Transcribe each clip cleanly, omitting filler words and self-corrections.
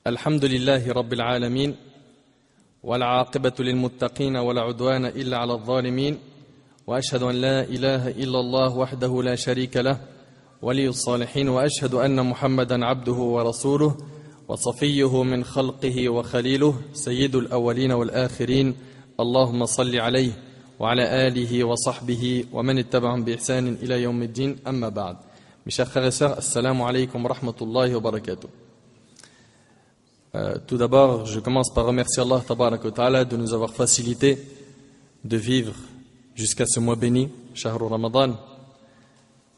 الحمد لله رب العالمين والعاقبة للمتقين ولا عدوان إلا على الظالمين وأشهد أن لا إله إلا الله وحده لا شريك له ولي الصالحين وأشهد أن محمدا عبده ورسوله وصفيه من خلقه وخليله سيد الأولين والآخرين اللهم صل عليه وعلى آله وصحبه ومن اتبعهم بإحسان إلى يوم الدين أما بعد. Mes chers frères et sœurs, assalamu alaikum wa rahmatullahi wa barakatuh. Tout d'abord, je commence par remercier Allah tabarak wa ta'ala de nous avoir facilité de vivre jusqu'à ce mois béni, Shahru Ramadan.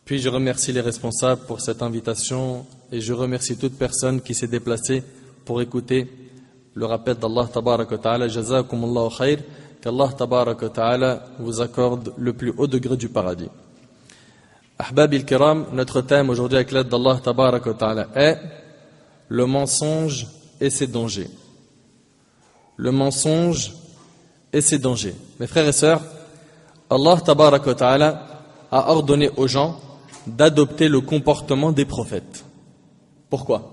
Puis je remercie les responsables pour cette invitation et je remercie toute personne qui s'est déplacée pour écouter le rappel d'Allah tabarak wa ta'ala. Jazakumullahu khair, qu'Allah tabarak wa ta'ala vous accorde le plus haut degré du paradis. Ahbab il-Kiram, notre thème aujourd'hui avec l'aide d'Allah tabarak wa ta'ala est le mensonge et ses dangers. Le mensonge et ses dangers. Mes frères et sœurs, Allah tabarak wa ta'ala a ordonné aux gens d'adopter le comportement des prophètes. Pourquoi?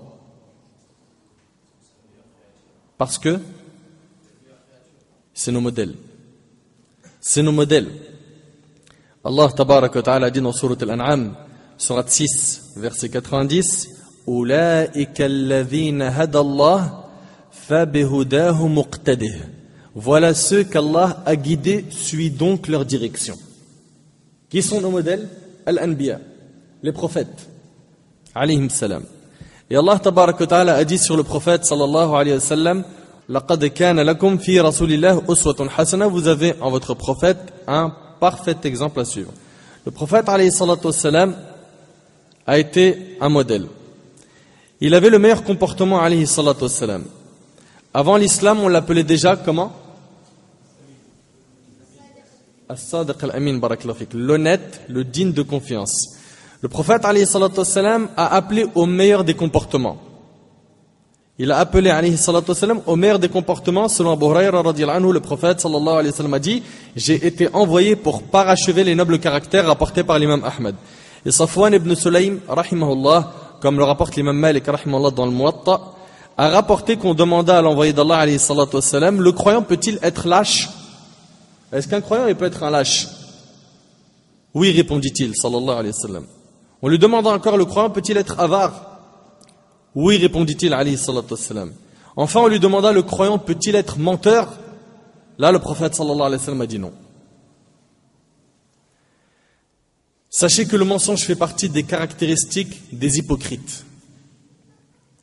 Parce que c'est nos modèles. C'est nos modèles. Allah tabarak wa ta'ala dit dans Sourate Al-An'am, Sourate 6, verset 90, Ulaika alladhina hada Allah fabihudahu muqtadih. Voilà ceux qu'Allah a guidés, suis donc leur direction. Qui sont nos modèles? Al-Anbiya, les prophètes, alayhim salam. Et Allah tabarak wa ta'ala a dit sur le prophète sallallahu alayhi wa sallam, laqad kana lakum fi rasulillah uswatun hasana. Vous avez en votre prophète un parfait exemple à suivre. Le prophète alayhi salatu wassalam a été un modèle. Il avait le meilleur comportement alayhi salatu wassalam. Avant l'islam, on l'appelait déjà comment? As-Sadiq al-Amin, barakallahu fik, l'honnête, le digne de confiance. Le prophète alayhi salatu wassalam a appelé au meilleur des comportements. Il a appelé alayhi salatu wassalam au meilleur des comportements. Selon Abu Hurayra radiyallahu anhu, le prophète sallallahu alayhi wa sallam a dit: j'ai été envoyé pour parachever les nobles caractères rapportés par l'imam Ahmad. Et Safwan ibn Sulaym, rahimahullah, comme le rapporte l'imam Malik, rahimahullah, dans le Muwatta, a rapporté qu'on demanda à l'envoyé d'Allah alayhi salatu wassalam: le croyant peut-il être lâche? Est-ce qu'un croyant il peut être un lâche? Oui, répondit-il, sallallahu alayhi wa sallam. On lui demanda encore: le croyant peut-il être avare? Oui, répondit-il, alayhi salatu wassalam. Enfin, on lui demanda: le croyant peut-il être menteur? Là, le prophète sallallahu alayhi wa sallam a dit non. Sachez que le mensonge fait partie des caractéristiques des hypocrites.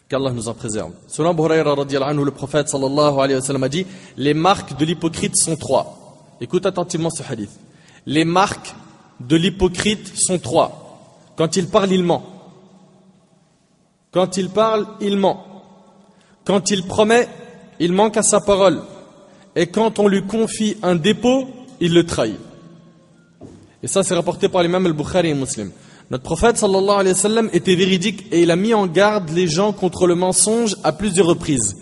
Qu'Allah nous en préserve. Selon Abu Hurayra radiyallahu anhu, le prophète sallallahu alayhi wa sallam a dit: les marques de l'hypocrite sont trois. Écoute attentivement ce hadith. Les marques de l'hypocrite sont trois. Quand il parle, il ment. Quand il parle, il ment. Quand il promet, il manque à sa parole. Et quand on lui confie un dépôt, il le trahit. Et ça, c'est rapporté par l'imam al-Bukhari et Muslim. Notre prophète sallallahu alayhi wa sallam était véridique et il a mis en garde les gens contre le mensonge à plusieurs reprises.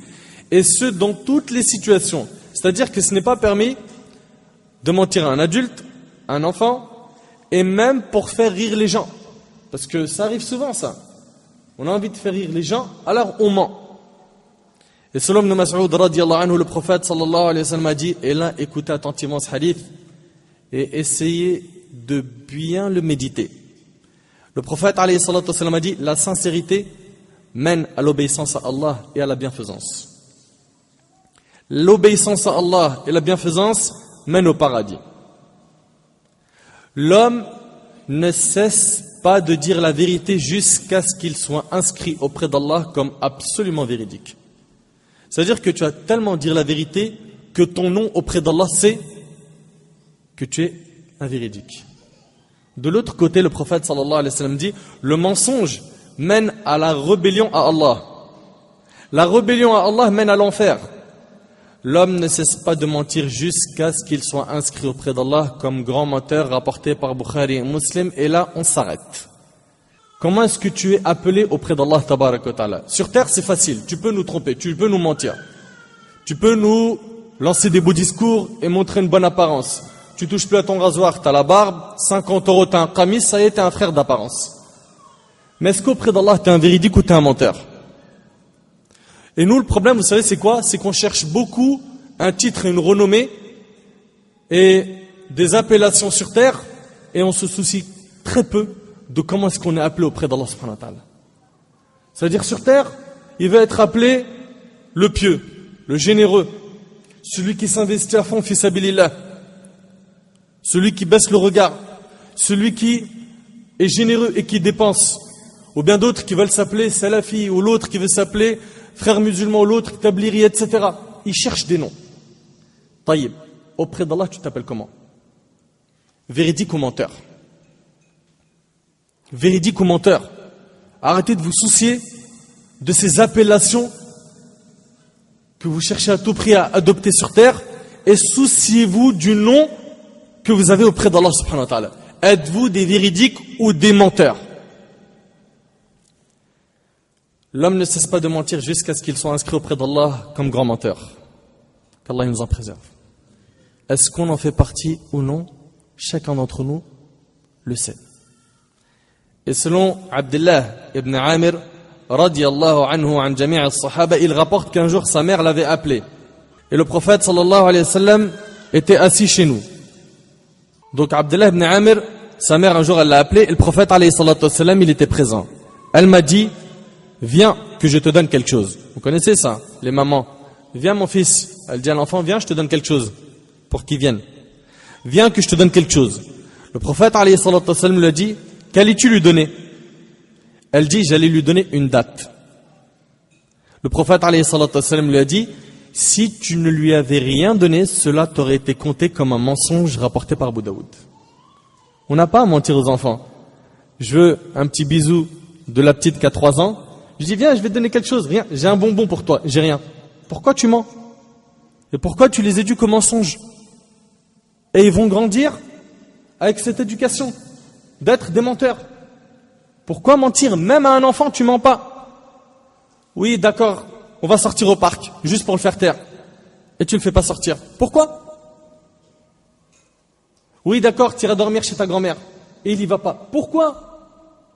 Et ce, dans toutes les situations. C'est-à-dire que ce n'est pas permis de mentir à un adulte, à un enfant, et même pour faire rire les gens. Parce que ça arrive souvent, ça. On a envie de faire rire les gens, alors on ment. Et selon Ibn Mas'ud radiyallahu anhu, le prophète sallallahu alayhi wa sallam a dit, et là, écoutez attentivement ce hadith, et essayez de bien le méditer. Le prophète alayhi salatu wa sallam a dit, la sincérité mène à l'obéissance à Allah et à la bienfaisance. L'obéissance à Allah et la bienfaisance mènent au paradis. L'homme ne cesse pas de dire la vérité jusqu'à ce qu'il soit inscrit auprès d'Allah comme absolument véridique. C'est-à-dire que tu vas tellement dire la vérité que ton nom auprès d'Allah c'est que tu es un véridique. De l'autre côté, le prophète sallallahu alayhi wa sallam dit: le mensonge mène à la rébellion à Allah. La rébellion à Allah mène à l'enfer. L'homme ne cesse pas de mentir jusqu'à ce qu'il soit inscrit auprès d'Allah comme grand menteur rapporté par Bukhari et Muslim. Et là, on s'arrête. Comment est-ce que tu es appelé auprès d'Allah tabarak wa ta'ala? Sur terre, c'est facile. Tu peux nous tromper, tu peux nous mentir. Tu peux nous lancer des beaux discours et montrer une bonne apparence. Tu touches plus à ton rasoir, tu as la barbe, 50 €, tu as un qamis, ça y est, tu es un frère d'apparence. Mais est-ce qu'auprès d'Allah, tu es un véridique ou tu es un menteur? Et nous, le problème, vous savez, c'est quoi? C'est qu'on cherche beaucoup un titre et une renommée et des appellations sur terre, et on se soucie très peu de comment est-ce qu'on est appelé auprès d'Allah subhanahu wa ta'ala. C'est-à-dire sur terre, il va être appelé le pieux, le généreux, celui qui s'investit à fond fi sabilillah, celui qui baisse le regard, celui qui est généreux et qui dépense, ou bien d'autres qui veulent s'appeler salafi, ou l'autre qui veut s'appeler frère musulman, ou l'autre tabliri, etc. Ils cherchent des noms. Taïb, auprès d'Allah, tu t'appelles comment? Véridique ou menteur? Véridique ou menteur? Arrêtez de vous soucier de ces appellations que vous cherchez à tout prix à adopter sur terre, et souciez-vous du nom que vous avez auprès d'Allah subhanahu wa ta'ala. Êtes-vous des véridiques ou des menteurs? L'homme ne cesse pas de mentir jusqu'à ce qu'il soit inscrit auprès d'Allah comme grand menteur. Qu'Allah nous en préserve. Est-ce qu'on en fait partie ou non? Chacun d'entre nous le sait. Et selon Abdullah ibn Amir, radiyallahu anhu an jami' as-sahaba, il rapporte qu'un jour sa mère l'avait appelé. Et le prophète sallallahu alayhi wa sallam était assis chez nous. Donc Abdullah ibn Amir, sa mère un jour elle l'a appelé, et le prophète alayhi salatu wa sallam, il était présent. Elle m'a dit: viens que je te donne quelque chose. Vous connaissez ça, les mamans? Viens mon fils. Elle dit à l'enfant: viens, je te donne quelque chose. Pour qu'il vienne. Viens que je te donne quelque chose. Le prophète alayhi salatu wa sallam lui a dit: qu'allais-tu lui donner? Elle dit: j'allais lui donner une date. Le prophète alayhi salatu wa sallam lui a dit: si tu ne lui avais rien donné, cela t'aurait été compté comme un mensonge rapporté par Abu Daoud. On n'a pas à mentir aux enfants. Je veux un petit bisou de la petite qui a 3 ans. Je dis: viens, je vais te donner quelque chose. Rien, j'ai un bonbon pour toi. J'ai rien. Pourquoi tu mens? Et pourquoi tu les éduques au mensonge? Et ils vont grandir avec cette éducation d'être des menteurs. Pourquoi mentir? Même à un enfant, tu mens pas. Oui, d'accord, on va sortir au parc, juste pour le faire taire. Et tu ne le fais pas sortir. Pourquoi? Oui, d'accord, tu iras dormir chez ta grand-mère. Et il y va pas. Pourquoi?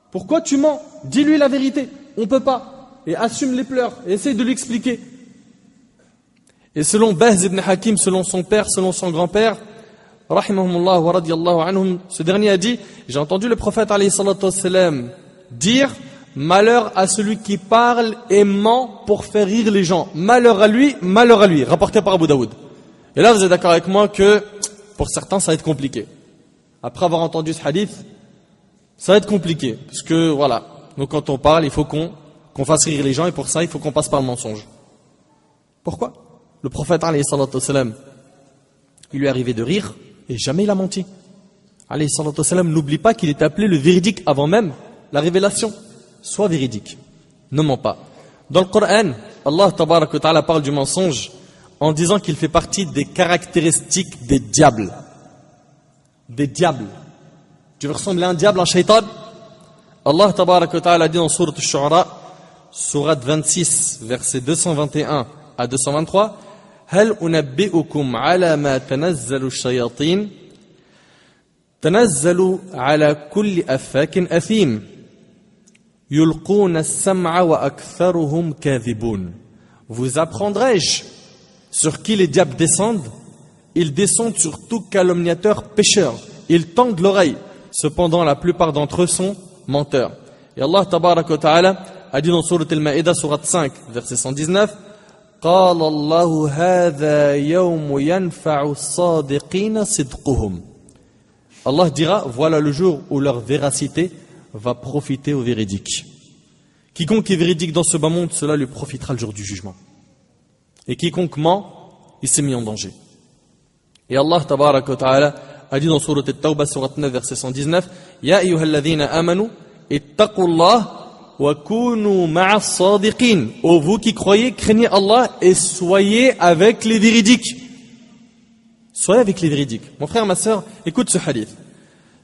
Pourquoi tu mens? Dis-lui la vérité. On peut pas. Et assume les pleurs. Et essaye de lui expliquer. Et selon Bahz ibn Hakim, selon son père, selon son grand-père, rahimahumullah wa radiyallahu anhum, ce dernier a dit: j'ai entendu le prophète alayhi salatu wassalam dire: malheur à celui qui parle et ment pour faire rire les gens. Malheur à lui, rapporté par Abu Daoud. Et là, vous êtes d'accord avec moi que pour certains, ça va être compliqué. Après avoir entendu ce hadith, ça va être compliqué. Parce que voilà, donc quand on parle, il faut qu'on fasse rire les gens, et pour ça, il faut qu'on passe par le mensonge. Pourquoi? Le prophète alayhi salatu wassalam, il lui est arrivé de rire, et jamais il a menti. Alayhi salatu wassalam, n'oublie pas qu'il est appelé le véridique avant même la révélation. Sois véridique, ne mens pas. Dans le Coran, Allah tabarak wa ta'ala parle du mensonge en disant qu'il fait partie des caractéristiques des diables. Des diables. Tu veux ressembler à un diable, un shaitan? Allah tabarak wa ta'ala dit dans Sourate Ash-Shu'ara, Sourate 26, versets 221 à 223, هل أنبئكم على ما تنزل الشياطين تنزل على كل أفاك أثيم يلقون السمع وأكثرهم كاذبون. Vous apprendrai-je sur qui les diables descendent? Ils descendent sur tout calomniateur pécheur. Ils tendent l'oreille. Cependant, la plupart d'entre eux sont menteurs. Et Allah tabarak wa ta'ala a dit dans Sourate Al-Ma'idah, Sourate 5, verset 119, قال الله هذا يوم ينفع الصادقين صدقهم. Allah dira: voilà le jour où leur véracité va profiter aux véridiques. Quiconque est véridique dans ce bas monde, cela lui profitera le jour du jugement. Et quiconque ment, il s'est mis en danger. Et Allah tabarak wa ta'ala a dit dans Sourate At-Tawbah, Sourate 9, verset 119, Ya ayyuhalladhina amanu ittaqullah wa kunu ma'as sadiqin. Ô vous qui croyez, craignez Allah et soyez avec les véridiques. Soyez avec les véridiques. Mon frère, ma sœur, écoute ce hadith.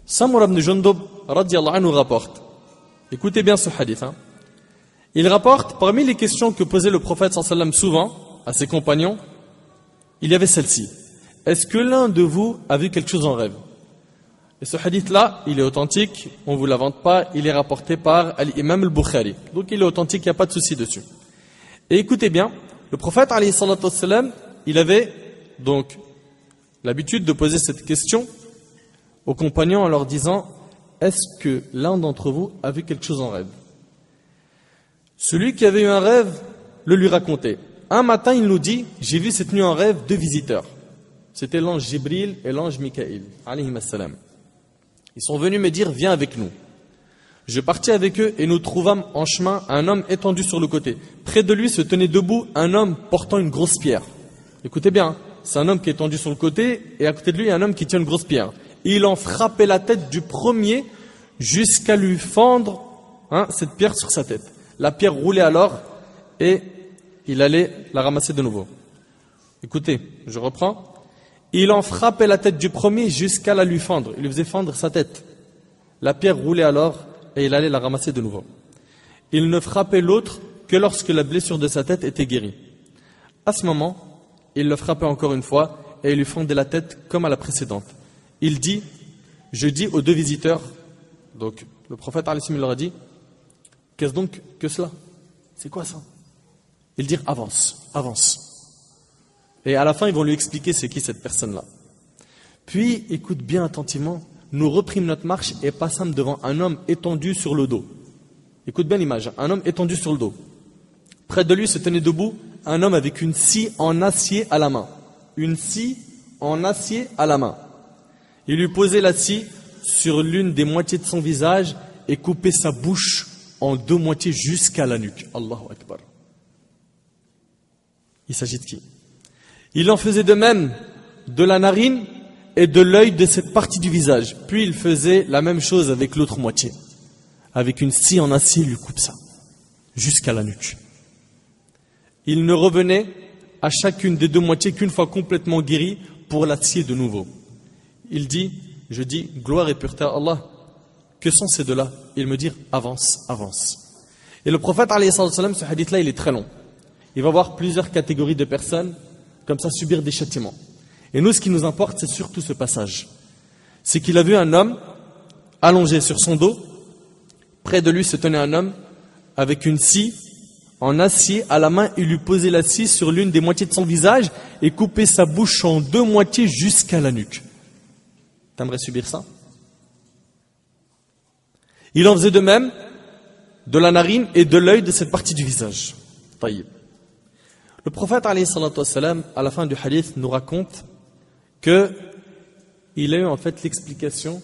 Samura ibn Jundub radiyallahu anhu rapporte. Écoutez bien ce hadith. Il rapporte, parmi les questions que posait le prophète sallallahu alayhi wa sallam souvent à ses compagnons, il y avait celle-ci. Est-ce que l'un de vous a vu quelque chose en rêve? Et ce hadith-là, il est authentique, on ne vous l'invente pas, il est rapporté par l'imam al-Bukhari. Donc il est authentique, il n'y a pas de souci dessus. Et écoutez bien, le prophète alayhi salatu wassalam, il avait donc l'habitude de poser cette question aux compagnons en leur disant: est-ce que l'un d'entre vous a vu quelque chose en rêve? Celui qui avait eu un rêve le lui racontait. Un matin, il nous dit: j'ai vu cette nuit en rêve 2 visiteurs. C'était l'ange Jibril et l'ange Mikaïl, alayhim assalam. Ils sont venus me dire: viens avec nous. Je partis avec eux et nous trouvâmes en chemin un homme étendu sur le côté. Près de lui se tenait debout un homme portant une grosse pierre. Écoutez bien, c'est un homme qui est étendu sur le côté et à côté de lui, il y a un homme qui tient une grosse pierre. Et il en frappait la tête du premier jusqu'à lui fendre cette pierre sur sa tête. La pierre roulait alors et il allait la ramasser de nouveau. Écoutez, je reprends. Il en frappait la tête du premier jusqu'à la lui fendre. Il lui faisait fendre sa tête. La pierre roulait alors et il allait la ramasser de nouveau. Il ne frappait l'autre que lorsque la blessure de sa tête était guérie. À ce moment, il le frappait encore une fois et il lui fendait la tête comme à la précédente. Il dit: je dis aux 2 visiteurs, donc le prophète il leur a dit: qu'est-ce donc que cela? C'est quoi ça? Ils dirent: avance, avance. Et à la fin, ils vont lui expliquer c'est qui cette personne-là. Puis, écoute bien attentivement, nous reprîmes notre marche et passâmes devant un homme étendu sur le dos. Écoute bien l'image, un homme étendu sur le dos. Près de lui se tenait debout un homme avec une scie en acier à la main. Une scie en acier à la main. Il lui posait la scie sur l'une des moitiés de son visage et coupait sa bouche en 2 moitiés jusqu'à la nuque. Allahu Akbar. Il s'agit de qui? Il en faisait de même de la narine et de l'œil de cette partie du visage. Puis il faisait la même chose avec l'autre moitié. Avec une scie en acier, il lui coupe ça, jusqu'à la nuque. Il ne revenait à chacune des 2 moitiés qu'une fois complètement guéri pour la scier de nouveau. Il dit, je dis, gloire et pureté à Allah. Que sont ces 2-là? Ils me dirent: avance, avance. Et le prophète, alayhi salam, ce hadith-là, il est très long. Il va voir plusieurs catégories de personnes comme ça subir des châtiments. Et nous, ce qui nous importe, c'est surtout ce passage. C'est qu'il a vu un homme allongé sur son dos. Près de lui se tenait un homme avec une scie en acier à la main. Il lui posait la scie sur l'une des moitiés de son visage et coupait sa bouche en 2 moitiés jusqu'à la nuque. T'aimerais subir ça? Il en faisait de même de la narine et de l'œil de cette partie du visage. Taïb. Le prophète, alayhi salatu wassalam, à la fin du hadith, nous raconte qu'il a eu en fait l'explication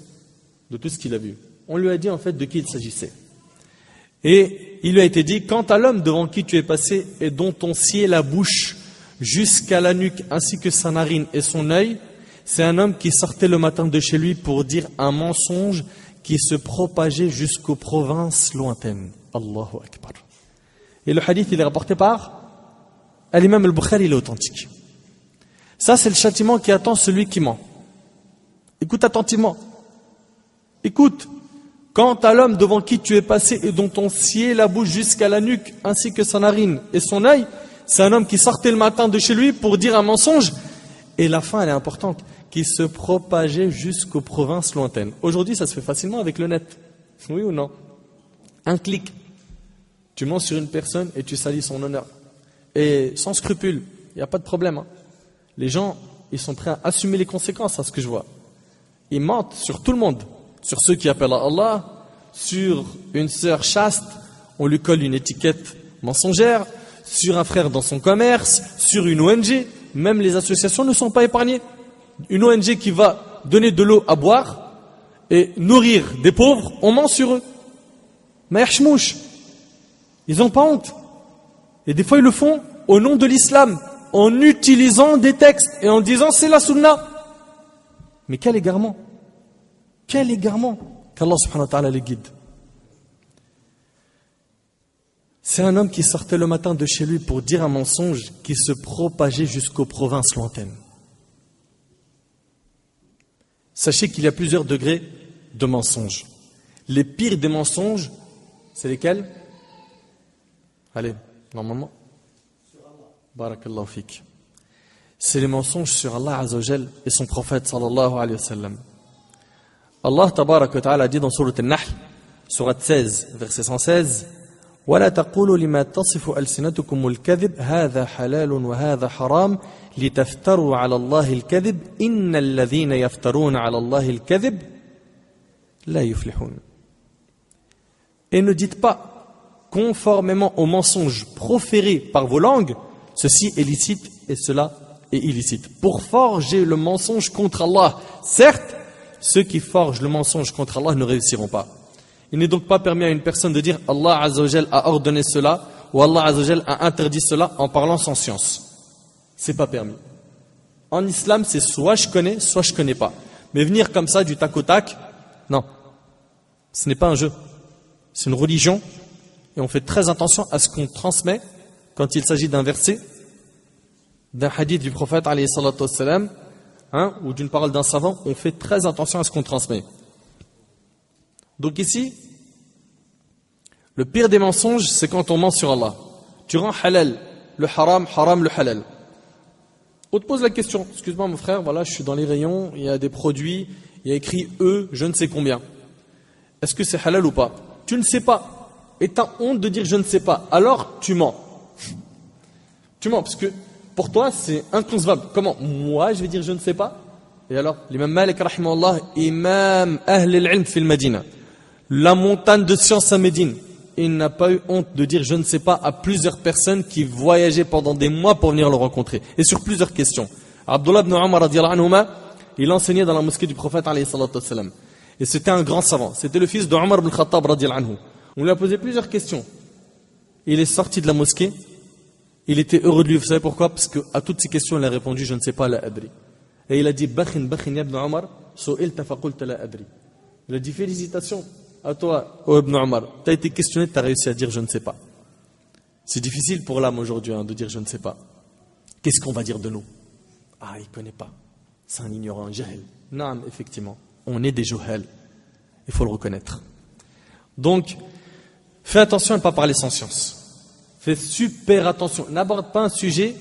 de tout ce qu'il a vu. On lui a dit en fait de qui il s'agissait. Et il lui a été dit: quant à l'homme devant qui tu es passé et dont on sciait la bouche jusqu'à la nuque ainsi que sa narine et son œil, c'est un homme qui sortait le matin de chez lui pour dire un mensonge qui se propageait jusqu'aux provinces lointaines. Allahu Akbar. Et le hadith, il est rapporté par l'imam al-Bukhari, il est authentique. Ça, c'est le châtiment qui attend celui qui ment. Écoute attentivement. Écoute. Quant à l'homme devant qui tu es passé et dont on sciait la bouche jusqu'à la nuque, ainsi que sa narine et son œil, c'est un homme qui sortait le matin de chez lui pour dire un mensonge. Et la fin, elle est importante, qui se propageait jusqu'aux provinces lointaines. Aujourd'hui, ça se fait facilement avec le net. Oui ou non? Un clic. Tu mens sur une personne et tu salis son honneur. Et sans scrupule, il n'y a pas de problème. Les gens, ils sont prêts à assumer les conséquences à ce que je vois. Ils mentent sur tout le monde. Sur ceux qui appellent à Allah, sur une sœur chaste, on lui colle une étiquette mensongère, sur un frère dans son commerce, sur une ONG, même les associations ne sont pas épargnées. Une ONG qui va donner de l'eau à boire et nourrir des pauvres, on ment sur eux. Mais yahchmouch, ils n'ont pas honte. Et des fois ils le font au nom de l'islam, en utilisant des textes et en disant c'est la sunna. Mais quel égarement! Quel égarement qu'Allah subhanahu wa ta'ala les guide. C'est un homme qui sortait le matin de chez lui pour dire un mensonge qui se propageait jusqu'aux provinces lointaines. Sachez qu'il y a plusieurs degrés de mensonges. Les pires des mensonges, c'est lesquels? Allez, normalement. Barakallahu fik. C'est les mensonges sur Allah Azza wa Jal et son prophète sallallahu alayhi wa sallam. Allah tabarak wa ta'ala dit dans Sourate An-Nahl, Sourate 16, verset 116, ولا تقولوا لما تصف ألسنتكم الكذب هذا حلال وهذا حرام لتفتروا على الله الكذب إن الذين يفترون على الله الكذب لا يفلحون. Et ne dites pas, conformément aux mensonges proférés par vos langues, ceci est licite et cela est illicite. Pour forger le mensonge contre Allah, certes, ceux qui forgent le mensonge contre Allah ne réussiront pas. Il n'est donc pas permis à une personne de dire Allah Azza wa Jal a ordonné cela ou Allah Azza wa Jal a interdit cela en parlant sans science. C'est pas permis. En islam, c'est soit je connais pas. Mais venir comme ça du tac au tac, non. Ce n'est pas un jeu. C'est une religion et on fait très attention à ce qu'on transmet quand il s'agit d'un verset, d'un hadith du prophète alayhi salatu wassalam, ou d'une parole d'un savant, on fait très attention à ce qu'on transmet. Donc ici, le pire des mensonges, c'est quand on ment sur Allah. Tu rends halal le haram, haram le halal. On te pose la question, excuse-moi mon frère, voilà, je suis dans les rayons, il y a des produits, il y a écrit je ne sais combien. Est-ce que c'est halal ou pas? Tu ne sais pas. Et tu as honte de dire je ne sais pas. Alors tu mens. Tu mens, parce que pour toi, c'est inconcevable. Comment? Moi, je vais dire je ne sais pas? Et alors, l'imam Malik, rahimahullah, imam ahl al-ilm fil Madina, la montagne de science à Médine, il n'a pas eu honte de dire je ne sais pas à plusieurs personnes qui voyageaient pendant des mois pour venir le rencontrer. Et sur plusieurs questions. Abdullah ibn Umar, radiyallahu anhuma, il enseignait dans la mosquée du prophète, alayhi salatu wassalam. Et c'était un grand savant. C'était le fils de Omar ibn Khattab, radiyallahu anhu. On lui a posé plusieurs questions. Il est sorti de la mosquée. Il était heureux de lui. Vous savez pourquoi? Parce qu'à toutes ces questions, il a répondu je ne sais pas, la adri. Et il a dit bakhin ya ibn Omar, su'ilta faqulta la adri. Il a dit félicitations à toi, oh ibn Omar. Tu as été questionné, tu as réussi à dire je ne sais pas. C'est difficile pour l'âme aujourd'hui de dire je ne sais pas. Qu'est-ce qu'on va dire de nous? Ah, il ne connaît pas. C'est un ignorant, un jahil. Non, effectivement. On est des juhal. Il faut le reconnaître. Donc, fais attention à ne pas parler sans science. Fais super attention. N'aborde pas un sujet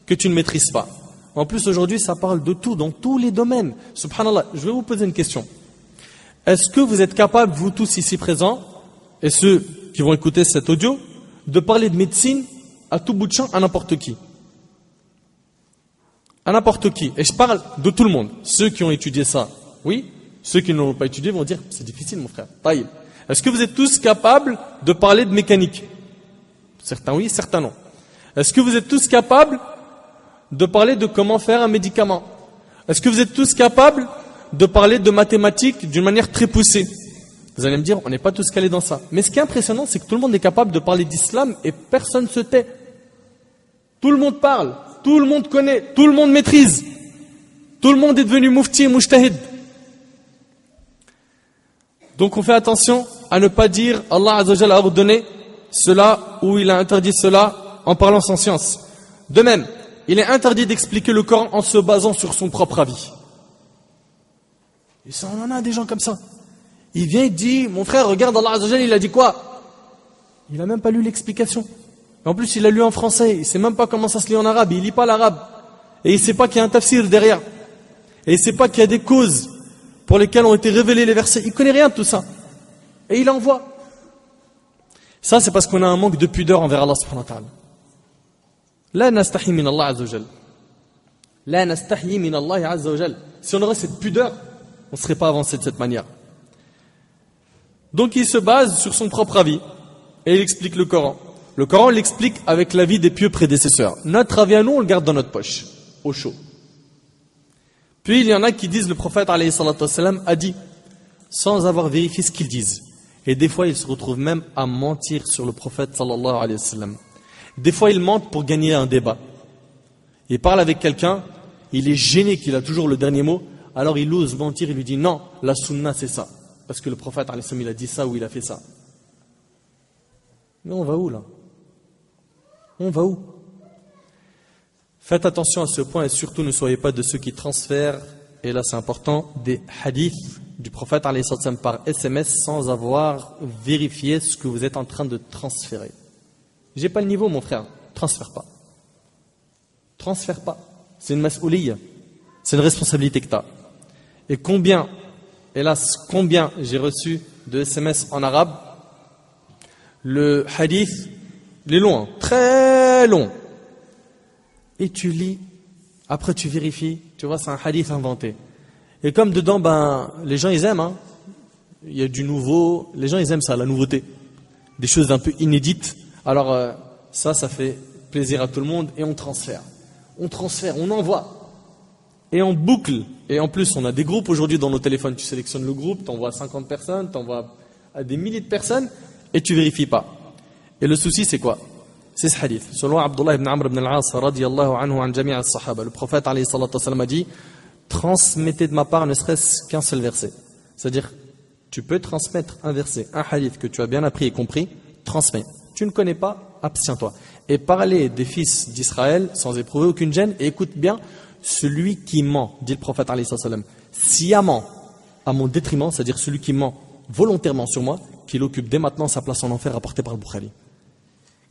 que tu ne maîtrises pas. En plus, aujourd'hui, ça parle de tout, dans tous les domaines. Subhanallah, je vais vous poser une question. Est-ce que vous êtes capables, vous tous ici présents, et ceux qui vont écouter cet audio, de parler de médecine à tout bout de champ, à n'importe qui? À n'importe qui. Et je parle de tout le monde. Ceux qui ont étudié ça, oui. Ceux qui ne l'ont pas étudié vont dire c'est difficile mon frère. Taïb. Est-ce que vous êtes tous capables de parler de mécanique? Certains oui, certains non. Est-ce que vous êtes tous capables de parler de comment faire un médicament? Est-ce que vous êtes tous capables de parler de mathématiques d'une manière très poussée? Vous allez me dire, on n'est pas tous calés dans ça. Mais ce qui est impressionnant, c'est que tout le monde est capable de parler d'islam et personne ne se tait. Tout le monde parle, tout le monde connaît, tout le monde maîtrise. Tout le monde est devenu mufti et mujtahid. Donc on fait attention à ne pas dire Allah Azza wa Jalla a ordonné cela ou il a interdit cela en parlant sans science. De même, il est interdit d'expliquer le Coran en se basant sur son propre avis. Et ça, on en a des gens comme ça. Il vient et dit, mon frère, regarde Allah Azza wa Jalla, il a dit quoi? Il n'a même pas lu l'explication. En plus, il a lu en français, il ne sait même pas comment ça se lit en arabe, il ne lit pas l'arabe. Et il ne sait pas qu'il y a un tafsir derrière. Et il ne sait pas qu'il y a des causes pour lesquelles ont été révélés les versets. Il ne connaît rien de tout ça. Et il envoie. Ça, c'est parce qu'on a un manque de pudeur envers Allah subhanahu wa ta'ala. La nastahi min Allah azza wa jal. La nastahi min Allah azza wa jal. Si on aurait cette pudeur, on ne serait pas avancé de cette manière. Donc il se base sur son propre avis. Et il explique le Coran. Le Coran l'explique avec l'avis des pieux prédécesseurs. Notre avis à nous, on le garde dans notre poche, au chaud. Puis il y en a qui disent, le prophète alayhi salatu wassalam a dit, sans avoir vérifié ce qu'ils disent. Et des fois, ils se retrouvent même à mentir sur le prophète sallallahu alayhi wa sallam. Des fois, ils mentent pour gagner un débat. Il parle avec quelqu'un, il est gêné qu'il a toujours le dernier mot, alors il ose mentir, il lui dit non, la sunna c'est ça. Parce que le prophète alayhi sallam, il a dit ça ou il a fait ça. Mais on va où là? On va où? Faites attention à ce point et surtout ne soyez pas de ceux qui transfèrent, et là c'est important, des hadiths du prophète alayhi sallam par SMS sans avoir vérifié ce que vous êtes en train de transférer. J'ai pas le niveau mon frère, transfère pas. Transfère pas. C'est une mas'ouliyya. C'est une responsabilité que tu as. Et combien, hélas, combien j'ai reçu de SMS en arabe Le hadith, il est long, très long. Et tu lis, après tu vérifies, tu vois, c'est un hadith inventé. Et comme dedans, les gens ils aiment, hein. Il y a du nouveau, les gens ils aiment ça, la nouveauté. Des choses un peu inédites. Alors ça fait plaisir à tout le monde et on transfère. On envoie. Et on boucle. Et en plus, on a des groupes aujourd'hui dans nos téléphones. Tu sélectionnes le groupe, tu envoies à 50 personnes, tu envoies à des milliers de personnes et tu vérifies pas. Et le souci, c'est quoi? C'est ce hadith. Selon Abdullah ibn Amr ibn al-As, radiyallahu anhu an jami' al-sahaba, le prophète alayhi salatu wasallam a dit, transmettez de ma part ne serait-ce qu'un seul verset. C'est-à-dire, tu peux transmettre un verset, un hadith que tu as bien appris et compris, transmets. Tu ne connais pas, abstiens-toi. Et parlez des fils d'Israël sans éprouver aucune gêne, et écoute bien, celui qui ment, dit le prophète alayhi sallam, sciemment à mon détriment, c'est-à-dire celui qui ment volontairement sur moi, qu'il occupe dès maintenant sa place en enfer, rapporté par le Bukhari.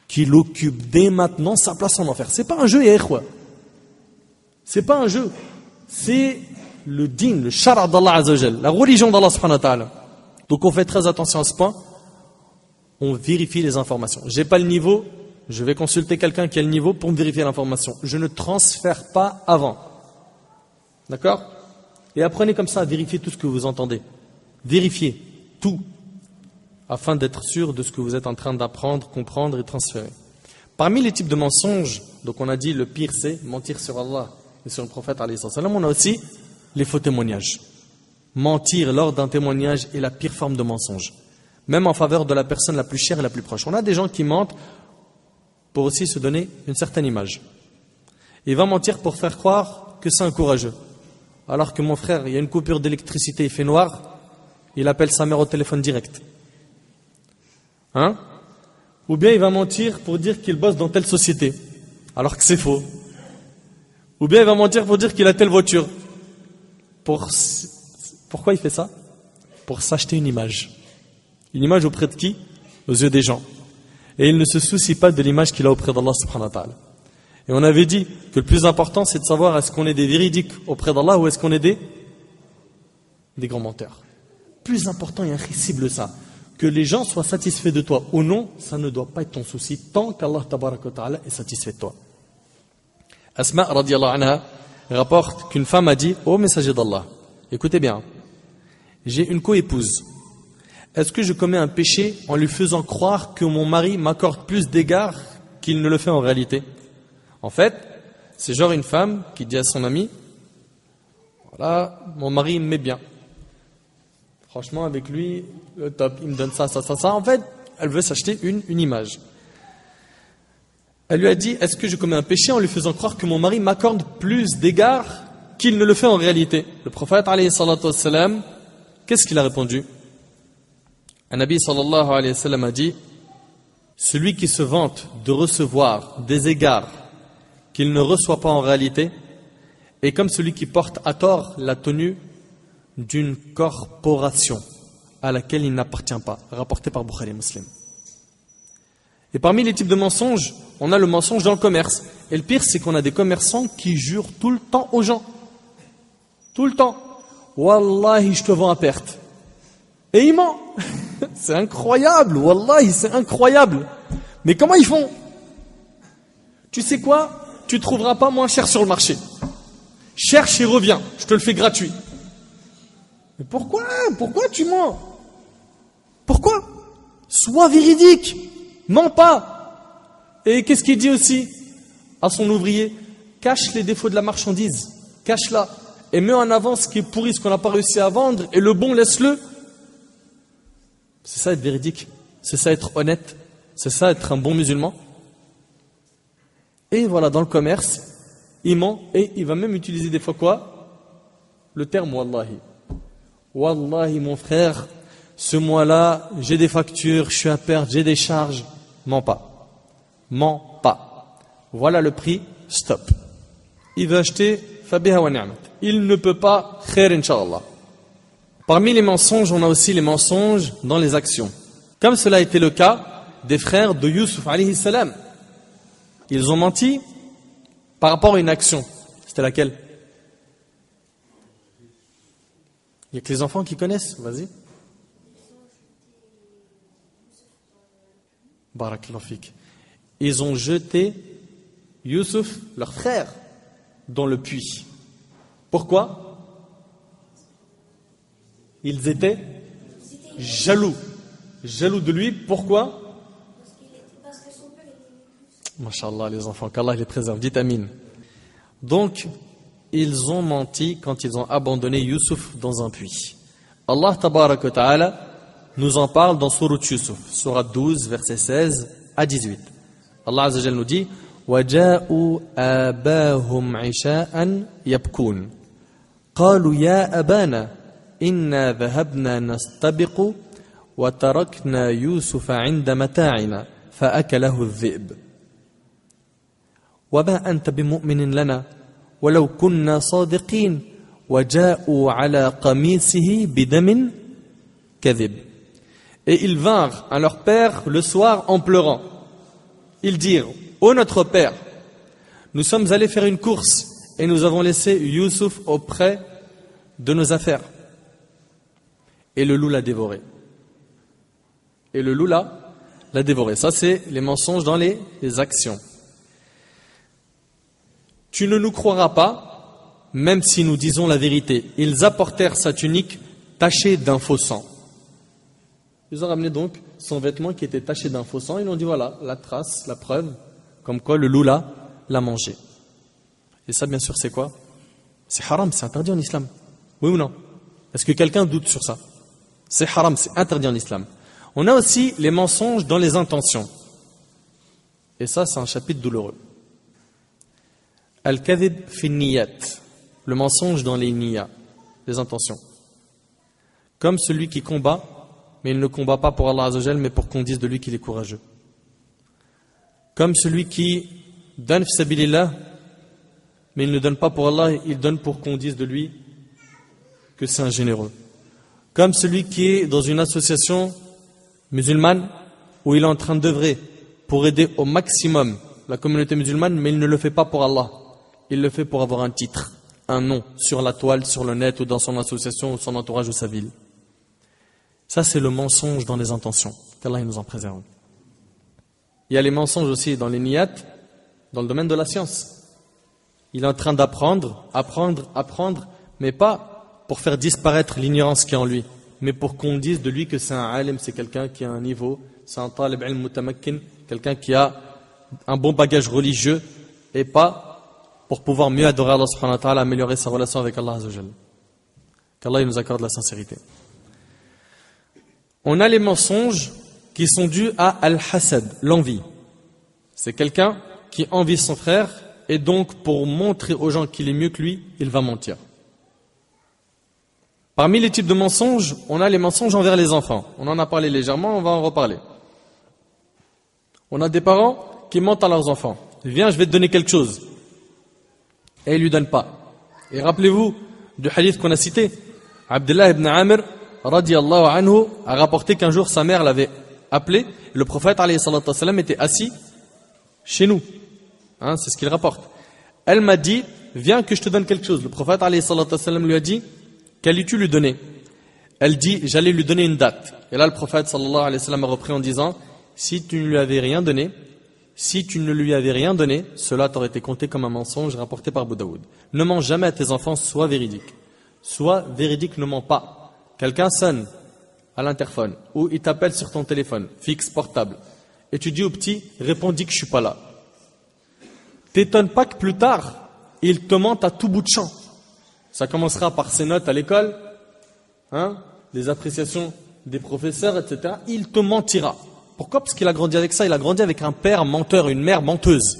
Qu'il occupe dès maintenant sa place en enfer. C'est pas un jeu, ya ikhwa. C'est pas un jeu. C'est le din, le shara d'Allah Azza wa Jal, la religion d'Allah subhanahu wa ta'ala. Donc on fait très attention à ce point. On vérifie les informations. J'ai pas le niveau, je vais consulter quelqu'un qui a le niveau pour me vérifier l'information. Je ne transfère pas avant. D'accord? Et apprenez comme ça à vérifier tout ce que vous entendez. Vérifiez tout, afin d'être sûr de ce que vous êtes en train d'apprendre, comprendre et transférer. Parmi les types de mensonges, donc on a dit le pire c'est mentir sur Allah et sur le prophète alayhi salam, on a aussi les faux témoignages. Mentir lors d'un témoignage est la pire forme de mensonge, même en faveur de la personne la plus chère et la plus proche. On a des gens qui mentent pour aussi se donner une certaine image. Il va mentir pour faire croire que c'est un courageux. Alors que mon frère, il y a une coupure d'électricité, il fait noir, il appelle sa mère au téléphone direct. Hein? Ou bien il va mentir pour dire qu'il bosse dans telle société, alors que c'est faux. Ou bien il va mentir pour dire qu'il a telle voiture. Pourquoi il fait ça? Pour s'acheter une image. Une image auprès de qui? Aux yeux des gens. Et il ne se soucie pas de l'image qu'il a auprès d'Allah subhanahu wa ta'ala. Et on avait dit que le plus important c'est de savoir est-ce qu'on est des véridiques auprès d'Allah ou est-ce qu'on est des grands menteurs. Plus important et indicible ça. Que les gens soient satisfaits de toi ou non, ça ne doit pas être ton souci tant qu'Allah tabaraka wa ta'ala est satisfait de toi. Asma radiyallahu anha rapporte qu'une femme a dit ô messager d'Allah, écoutez bien, j'ai une coépouse. Est-ce que je commets un péché en lui faisant croire que mon mari m'accorde plus d'égards qu'il ne le fait en réalité? En fait, c'est genre une femme qui dit à son ami, voilà, mon mari il me met bien. Franchement, avec lui, le top, il me donne ça, ça, ça, ça. En fait, elle veut s'acheter une image. Elle lui a dit, est-ce que je commets un péché en lui faisant croire que mon mari m'accorde plus d'égards qu'il ne le fait en réalité? Le prophète, alayhi salatu wassalam, qu'est-ce qu'il a répondu? Un Nabi sallallahu alayhi wa sallam a dit, celui qui se vante de recevoir des égards qu'il ne reçoit pas en réalité est comme celui qui porte à tort la tenue d'une corporation à laquelle il n'appartient pas, rapporté par Bukhari Muslim. Et parmi les types de mensonges, on a le mensonge dans le commerce. Et le pire, c'est qu'on a des commerçants qui jurent tout le temps aux gens. Tout le temps. Wallahi, je te vends à perte. Et ils mentent. C'est incroyable. Wallahi, c'est incroyable. Mais comment ils font? Tu sais quoi? Tu ne trouveras pas moins cher sur le marché. Cherche et reviens. Je te le fais gratuit. Mais pourquoi? Pourquoi tu mens? Pourquoi? Sois véridique. Mens pas. Et qu'est-ce qu'il dit aussi à son ouvrier? Cache les défauts de la marchandise. Cache-la. Et mets en avant ce qui est pourri, ce qu'on n'a pas réussi à vendre. Et le bon, laisse-le. C'est ça être véridique. C'est ça être honnête. C'est ça être un bon musulman. Et voilà, dans le commerce, il ment. Et il va même utiliser des fois quoi? Le terme wallahi. Wallahi, mon frère, ce mois-là, j'ai des factures, je suis à perte, j'ai des charges. Mens pas. Mens pas. Voilà le prix, stop. Il veut acheter, fabiha wa ni'mat. Il ne peut pas, khair incha'Allah. Parmi les mensonges, on a aussi les mensonges dans les actions. Comme cela a été le cas des frères de Yusuf alayhi salam. Ils ont menti par rapport à une action. C'était laquelle? Il n'y a que les enfants qui connaissent, vas-y. Barakallahu fik. Ils ont jeté Youssouf, leur frère, dans le puits. Pourquoi? Ils étaient jaloux. Jaloux de lui. Pourquoi? Masha'Allah, les enfants, qu'Allah les préserve. Dites Amin. Donc, ils ont menti quand ils ont abandonné Youssouf dans un puits. Allah tabarak wa ta'ala nous en parle dans Sourate Youssouf, Sourate 12, versets 16 à 18. Allah Azza wa Jalla nous dit وَجَاءُوا آبَاهُمْ عِشَاءً يَبْكُونَ قَالُوا يَا أَبَانَا إِنَّا ذَهَبْنَا نَسْتَبِقُ وَتَرَكْنَا يُوسُفَ عِنْدَ مَتَاعِنَا فَأَكَلَهُ الذِّئْبُ وَمَا أَنْتَ بِمُؤْمِنٍ لَنَا وَلَوْ كُنَّا صَادِقِينَ وَجَاءُوا عَلَى قَمِيصِهِ بِدَمٍ كَذِبٍ. Et ils vinrent à leur père le soir en pleurant. Ils dirent: Ô notre père, nous sommes allés faire une course et nous avons laissé Youssouf auprès de nos affaires. Et le loup l'a dévoré. Et le loup l'a dévoré. Ça, c'est les mensonges dans les actions. Tu ne nous croiras pas, même si nous disons la vérité. Ils apportèrent sa tunique tachée d'un faux sang. Ils ont ramené donc son vêtement qui était taché d'un faux sang. Ils ont dit voilà, la trace, la preuve, comme quoi le loup l'a mangé. Et ça, bien sûr, c'est quoi? C'est haram, c'est interdit en islam. Oui ou non? Est-ce que quelqu'un doute sur ça? C'est haram, c'est interdit en islam. On a aussi les mensonges dans les intentions. Et ça, c'est un chapitre douloureux. Al-kadhib fi niyat, le mensonge dans les niyas, les intentions. Comme celui qui combat, mais il ne combat pas pour Allah Azza wa Jal, mais pour qu'on dise de lui qu'il est courageux. Comme celui qui donne fi sabilillah, mais il ne donne pas pour Allah, il donne pour qu'on dise de lui que c'est un généreux. Comme celui qui est dans une association musulmane où il est en train d'œuvrer pour aider au maximum la communauté musulmane, mais il ne le fait pas pour Allah. Il le fait pour avoir un titre, un nom sur la toile, sur le net ou dans son association ou son entourage ou sa ville. Ça, c'est le mensonge dans les intentions. Qu'Allah nous en préserve. Il y a les mensonges aussi dans les niyat, dans le domaine de la science. Il est en train d'apprendre, apprendre, mais pas pour faire disparaître l'ignorance qui est en lui, mais pour qu'on dise de lui que c'est un alim, c'est quelqu'un qui a un niveau, c'est un talib ilm mutamakkin, quelqu'un qui a un bon bagage religieux, et pas pour pouvoir mieux adorer Allah subhanahu wa ta'ala, améliorer sa relation avec Allah Azza wa Jalla. Qu'Allah nous accorde la sincérité. On a les mensonges qui sont dus à al-hasad, l'envie. C'est quelqu'un qui envie son frère et donc pour montrer aux gens qu'il est mieux que lui, il va mentir. Parmi les types de mensonges, on a les mensonges envers les enfants. On en a parlé légèrement, on va en reparler. On a des parents qui mentent à leurs enfants. Viens, je vais te donner quelque chose. Et ils ne lui donnent pas. Et rappelez-vous du hadith qu'on a cité. Abdullah ibn Amr radiyallahu anhu a rapporté qu'un jour sa mère l'avait appelé. Le prophète alayhi salatu wassalam était assis chez nous. C'est ce qu'il rapporte. Elle m'a dit, viens que je te donne quelque chose. Le prophète alayhi salatu wassalam lui a dit, qu'allais-tu lui donner? Elle dit, j'allais lui donner une date. Et là le prophète sallallahu alayhi wa sallam a repris en disant, si tu ne lui avais rien donné, cela t'aurait été compté comme un mensonge rapporté par Abu Daoud. Ne mens jamais à tes enfants, sois véridique. Sois véridique, ne mens pas. Quelqu'un sonne à l'interphone ou il t'appelle sur ton téléphone fixe, portable, et tu dis au petit, réponds, dis que je suis pas là. T'étonne pas que plus tard, il te mente à tout bout de champ. Ça commencera par ses notes à l'école, les appréciations des professeurs, etc. Il te mentira. Pourquoi? Parce qu'il a grandi avec ça. Il a grandi avec un père menteur, une mère menteuse.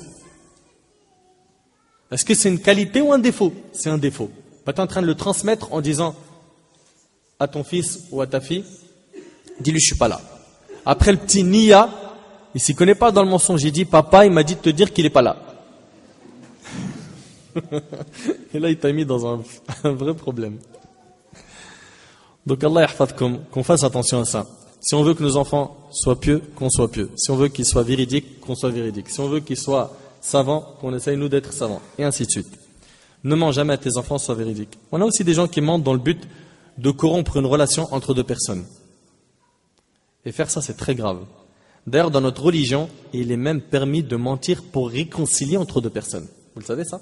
Est-ce que c'est une qualité ou un défaut? C'est un défaut. Tu es en train de le transmettre en disant à ton fils ou à ta fille, dis-lui je suis pas là. Après le petit Nia, il s'y connaît pas dans le mensonge. Il dit papa, il m'a dit de te dire qu'il est pas là. Et là il t'a mis dans un vrai problème. Donc Allah yahfadkum, qu'on fasse attention à ça. Si on veut que nos enfants soient pieux, qu'on soit pieux. Si on veut qu'ils soient véridiques, qu'on soit véridiques. Si on veut qu'ils soient savants, qu'on essaye nous d'être savants. Et ainsi de suite. Ne mens jamais à tes enfants, sois véridique. On a aussi des gens qui mentent dans le but de corrompre une relation entre deux personnes. Et faire ça, c'est très grave. D'ailleurs, dans notre religion, il est même permis de mentir pour réconcilier entre deux personnes. Vous le savez ça?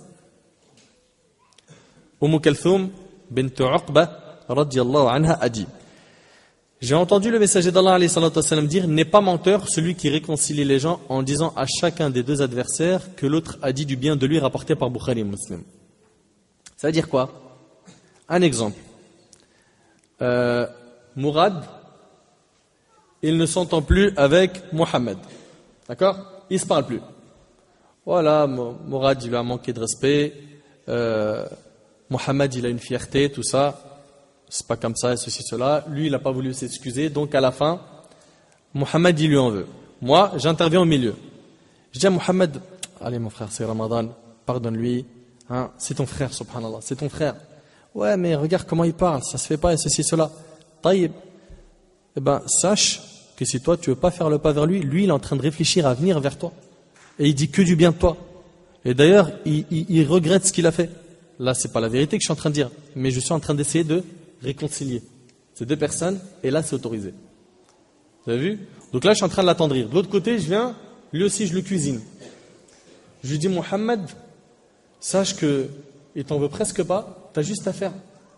Kalthoum bint Uqba radiyallahu anha a dit: j'ai entendu le messager d'Allah alayhi salatu wassalam dire: n'est pas menteur celui qui réconcilie les gens en disant à chacun des deux adversaires que l'autre a dit du bien de lui, rapporté par Bukhari et Muslim. Ça veut dire quoi? Un exemple. Mourad, il ne s'entend plus avec Mohamed. D'accord? Il ne se parle plus. Voilà, Mourad, il lui a manqué de respect. Mohamed, il a une fierté, tout ça. C'est pas comme ça, ceci, cela. Lui, il n'a pas voulu s'excuser. Donc, à la fin, Mohamed, il lui en veut. Moi, j'interviens au milieu. Je dis à Mohamed: allez, mon frère, c'est Ramadan, pardonne-lui. Hein, c'est ton frère, subhanallah, c'est ton frère. Ouais, mais regarde comment il parle, ça se fait pas, et ceci, cela. Taïb. Eh ben, sache que si toi, tu veux pas faire le pas vers lui, lui, il est en train de réfléchir à venir vers toi. Et il dit que du bien de toi. Et d'ailleurs, il regrette ce qu'il a fait. Là, c'est pas la vérité que je suis en train de dire, mais je suis en train d'essayer de réconcilier ces deux personnes, et là, c'est autorisé. Vous avez vu? Donc là, je suis en train de l'attendrir. De l'autre côté, je viens, lui aussi, je le cuisine. Je lui dis: Mohamed, sache que, il t'en veut presque pas, tu as juste à faire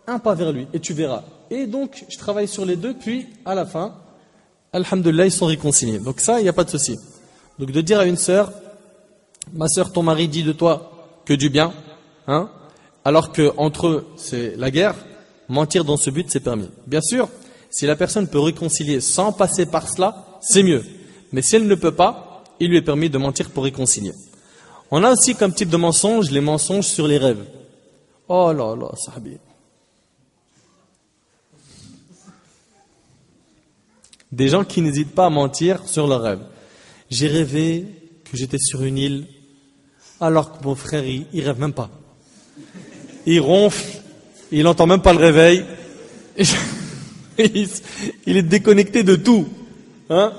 un pas vers lui, et tu verras. Et donc, je travaille sur les deux, puis, à la fin, alhamdoulilah, ils sont réconciliés. Donc ça, il n'y a pas de souci. Donc de dire à une sœur: ma sœur, ton mari dit de toi que du bien, hein, alors que entre eux, c'est la guerre, mentir dans ce but, c'est permis. Bien sûr, si la personne peut réconcilier sans passer par cela, c'est mieux. Mais si elle ne peut pas, il lui est permis de mentir pour réconcilier. On a aussi comme type de mensonge les mensonges sur les rêves. Oh là là, sahabi. Des gens qui n'hésitent pas à mentir sur leurs rêves. J'ai rêvé que j'étais sur une île, alors que mon frère, il rêve même pas. Il ronfle, il n'entend même pas le réveil. Il est déconnecté de tout. Hein?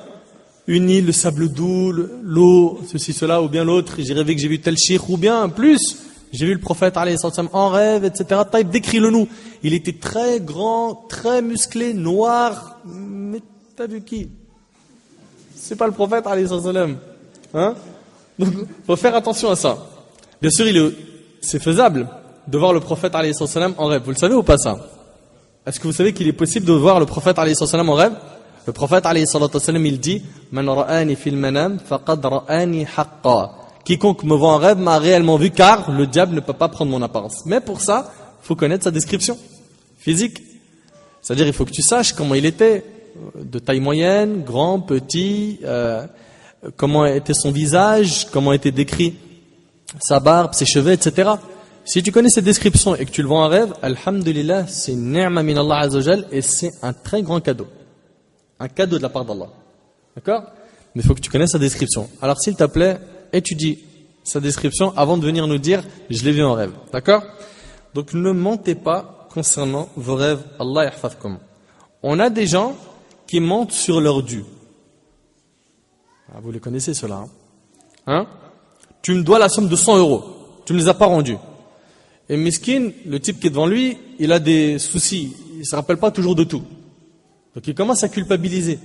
Une île, le sable doux, l'eau, ceci, cela, ou bien l'autre. J'ai rêvé que j'ai vu tel cheikh, ou bien plus. J'ai vu le prophète alayhi salam en rêve, etc. Taïb, décris-le nous. Il était très grand, très musclé, noir. Mais t'as vu qui? C'est pas le prophète alayhi salam. Hein? Donc, faut faire attention à ça. Bien sûr, c'est faisable de voir le prophète alayhi salam en rêve. Vous le savez ou pas ça? Est-ce que vous savez qu'il est possible de voir le prophète alayhi salam en rêve? Le prophète alayhi salam, il dit: Man ra'ani fil manam faqad ra'ani haqqa. Quiconque me voit en rêve m'a réellement vu, car le diable ne peut pas prendre mon apparence. Mais pour ça, il faut connaître sa description physique. C'est-à-dire, il faut que tu saches comment il était, de taille moyenne, grand, petit, comment était son visage, comment était décrit sa barbe, ses cheveux, etc. Si tu connais cette description et que tu le vois en rêve, alhamdulillah, c'est une ni'ma min Allah azza wa jal, et c'est un très grand cadeau. Un cadeau de la part d'Allah. D'accord? Mais il faut que tu connaisses sa description. Alors s'il te plaît, étudie sa description avant de venir nous dire: je l'ai vu en rêve. D'accord? Donc ne mentez pas concernant vos rêves. Allah yahfazkum. On a des gens qui mentent sur leur dû. Ah, vous les connaissez ceux-là. Hein? Tu me dois la somme de 100 €. Tu ne les as pas rendus. Et miskin, le type qui est devant lui, il a des soucis. Il ne se rappelle pas toujours de tout. Donc il commence à culpabiliser.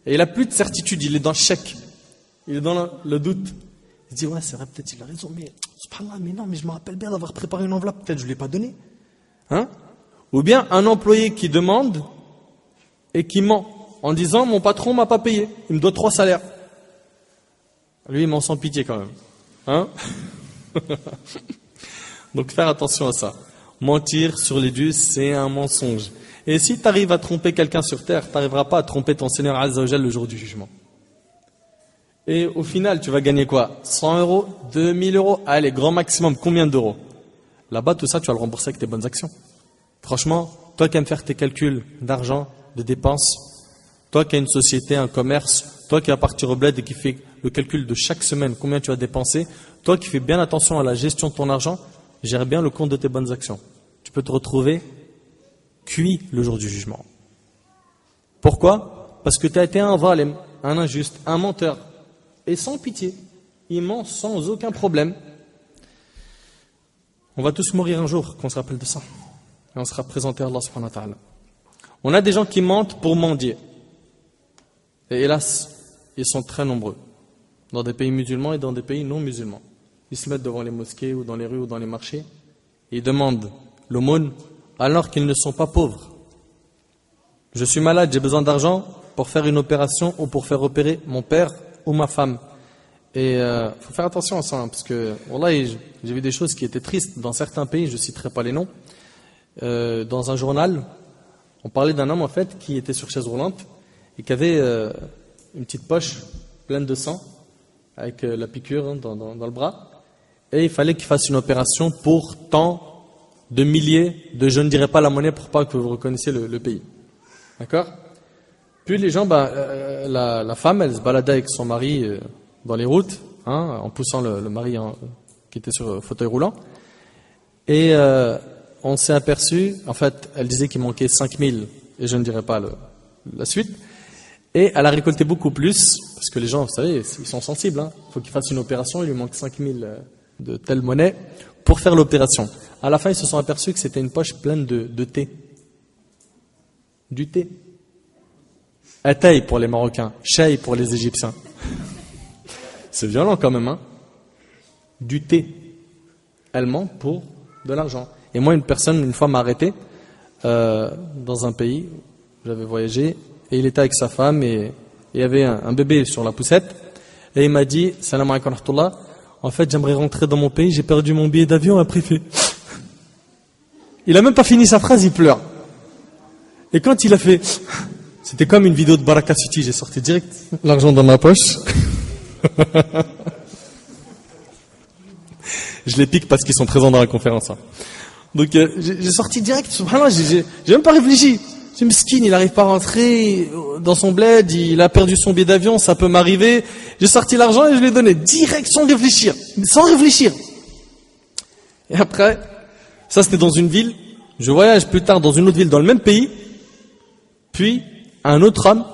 Et il n'a plus de certitude, il est dans le chèque. Il est dans le doute. Il dit: ouais, c'est vrai, peut-être il a raison, mais subhanallah, mais non, mais je me rappelle bien d'avoir préparé une enveloppe, peut-être je ne l'ai pas donnée. Hein? Ou bien un employé qui demande et qui ment en disant: mon patron m'a pas payé, il me doit 3 salaires. Lui, il ment sans pitié quand même. Hein? Donc faire attention à ça. Mentir sur les dieux, c'est un mensonge. Et si tu arrives à tromper quelqu'un sur terre, tu n'arriveras pas à tromper ton Seigneur Azza wa Jal le jour du jugement. Et au final, tu vas gagner quoi? 100 €, 2000 €, allez, grand maximum, combien d'euros? Là-bas, tout ça, tu vas le rembourser avec tes bonnes actions. Franchement, toi qui aimes faire tes calculs d'argent, de dépenses, toi qui as une société, un commerce, toi qui vas partir au bled et qui fais le calcul de chaque semaine, combien tu vas dépenser, toi qui fais bien attention à la gestion de ton argent, gère bien le compte de tes bonnes actions. Tu peux te retrouver cuit le jour du jugement. Pourquoi? Parce que tu as été un zalim, un injuste, un menteur. Et sans pitié. Il ment sans aucun problème. On va tous mourir un jour, qu'on se rappelle de ça. Et on sera présenté à Allah subhanahu wa ta'ala. On a des gens qui mentent pour mendier. Et hélas, ils sont très nombreux, dans des pays musulmans et dans des pays non musulmans. Ils se mettent devant les mosquées ou dans les rues ou dans les marchés et ils demandent l'aumône alors qu'ils ne sont pas pauvres. Je suis malade, j'ai besoin d'argent pour faire une opération ou pour faire opérer mon père ou ma femme. Et faut faire attention à ça, hein, parce que wallahi, j'ai vu des choses qui étaient tristes dans certains pays, je ne citerai pas les noms. Dans un journal, on parlait d'un homme en fait qui était sur chaise roulante et qui avait une petite poche pleine de sang avec la piqûre hein, dans le bras. Et il fallait qu'il fasse une opération pour tant de milliers de, je ne dirais pas la monnaie pour pas que vous reconnaissiez le pays. D'accord? Puis les gens, la femme, elle se baladait avec son mari dans les routes, hein, en poussant le mari qui était sur le fauteuil roulant. Et on s'est aperçu, en fait, elle disait qu'il manquait 5000, et je ne dirais pas la suite. Et elle a récolté beaucoup plus, parce que les gens, vous savez, ils sont sensibles. Hein. Il faut qu'ils fassent une opération, il lui manque 5000 de telle monnaie pour faire l'opération. À la fin, ils se sont aperçus que c'était une poche pleine de thé. Du thé. Ataï pour les Marocains, Shaï pour les Égyptiens. C'est violent quand même, hein. Du thé. Elle ment pour de l'argent. Et moi, une personne, une fois, m'a arrêté dans un pays, j'avais voyagé, et il était avec sa femme, et il y avait un bébé sur la poussette, et il m'a dit, salam alaikum wa rahmatullah, en fait, j'aimerais rentrer dans mon pays, j'ai perdu mon billet d'avion, après il fait... Il a même pas fini sa phrase, il pleure. Et quand il a fait... C'était comme une vidéo de Baraka City, j'ai sorti direct l'argent dans ma poche. Je les pique parce qu'ils sont présents dans la conférence. Hein. Donc j'ai sorti direct, subhanallah, j'ai même pas réfléchi. Ce miskin, il n'arrive pas à rentrer dans son bled, il a perdu son billet d'avion, ça peut m'arriver. J'ai sorti l'argent et je l'ai donné direct sans réfléchir. Sans réfléchir. Et après, ça c'était dans une ville, je voyage plus tard dans une autre ville dans le même pays, puis un autre homme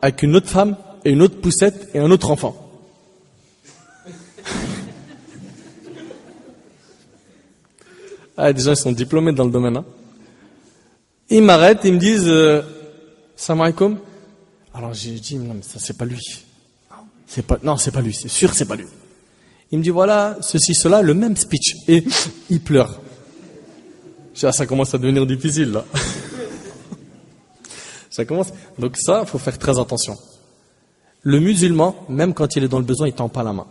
avec une autre femme et une autre poussette et un autre enfant. Ah, des gens ils sont diplômés dans le domaine. Hein. Ils m'arrêtent, ils me disent salam alaikum. Alors j'ai dit non mais ça c'est pas lui. Non c'est pas lui, c'est sûr c'est pas lui. Il me dit voilà ceci cela le même speech et il pleure. Ça commence à devenir difficile là. Ça commence. Donc ça faut faire très attention. Le musulman même quand il est dans le besoin il tend pas la main.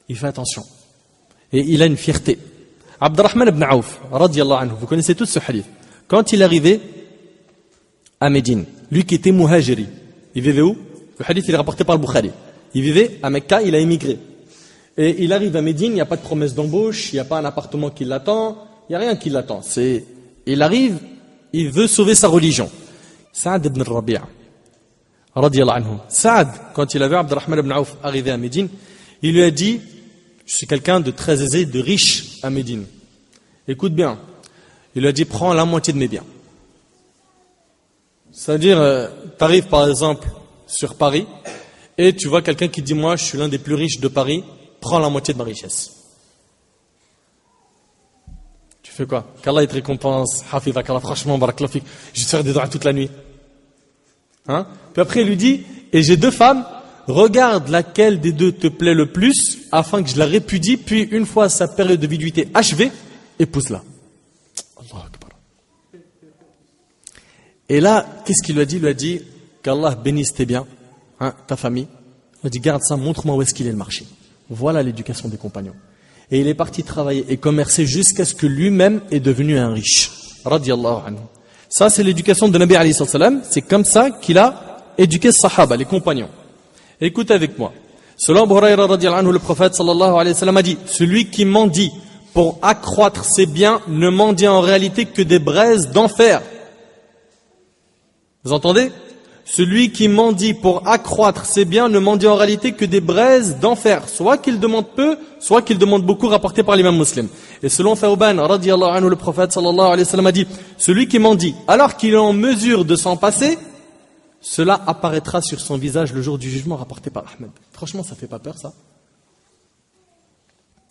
Il fait attention et il a une fierté. Abdurrahman ibn Auf, radiyallahu anhu, vous connaissez tous ce hadith. Quand il est arrivé à Médine, lui qui était muhajiri, il vivait où? Le hadith il est rapporté par le Bukhari. Il vivait à Mecca, il a émigré. Et il arrive à Médine, il n'y a pas de promesse d'embauche, il n'y a pas un appartement qui l'attend, il n'y a rien qui l'attend. Il arrive, il veut sauver sa religion. Saad ibn Rabi'a, radiyallahu anhu. Saad, quand il a vu Abdurrahman ibn Auf arriver à Médine, il lui a dit, je suis quelqu'un de très aisé, de riche à Médine. Écoute bien. Il lui a dit, prends la moitié de mes biens. C'est-à-dire, tu arrives par exemple sur Paris et tu vois quelqu'un qui dit, moi je suis l'un des plus riches de Paris, prends la moitié de ma richesse. Tu fais quoi? Qu'Allah te récompense, hafidhakallah, franchement, barakallah fik, je vais te faire des doigts toute la nuit. Hein? Puis après il lui dit, et j'ai 2 femmes, regarde laquelle des 2 te plaît le plus, afin que je la répudie, puis une fois sa période de viduité achevée, épouse-la. Allah Akbar. Et là, qu'est-ce qu'il lui a dit? Il lui a dit qu'Allah bénisse tes biens, hein, ta famille. Il a dit garde ça, montre-moi où est-ce qu'il est le marché. Voilà l'éducation des compagnons. Et il est parti travailler et commercer jusqu'à ce que lui-même est devenu un riche. Radiyallahu anhu. Ça, c'est l'éducation de Nabi alayhi salam. C'est comme ça qu'il a éduqué les sahaba, les compagnons. Écoute avec moi. Selon Abu Huraira radiyallahu anhu, le prophète sallallahu alayhi wa sallam a dit, celui qui mendie pour accroître ses biens ne mendie en réalité que des braises d'enfer. Vous entendez? Celui qui mendie pour accroître ses biens ne mendie en réalité que des braises d'enfer. Soit qu'il demande peu, soit qu'il demande beaucoup, rapporté par l'imam muslim. Et selon Thawban radiyallahu anhu, le prophète sallallahu alayhi wa sallam a dit, celui qui mendie alors qu'il est en mesure de s'en passer, cela apparaîtra sur son visage le jour du jugement, rapporté par Ahmed. Franchement, ça fait pas peur, ça?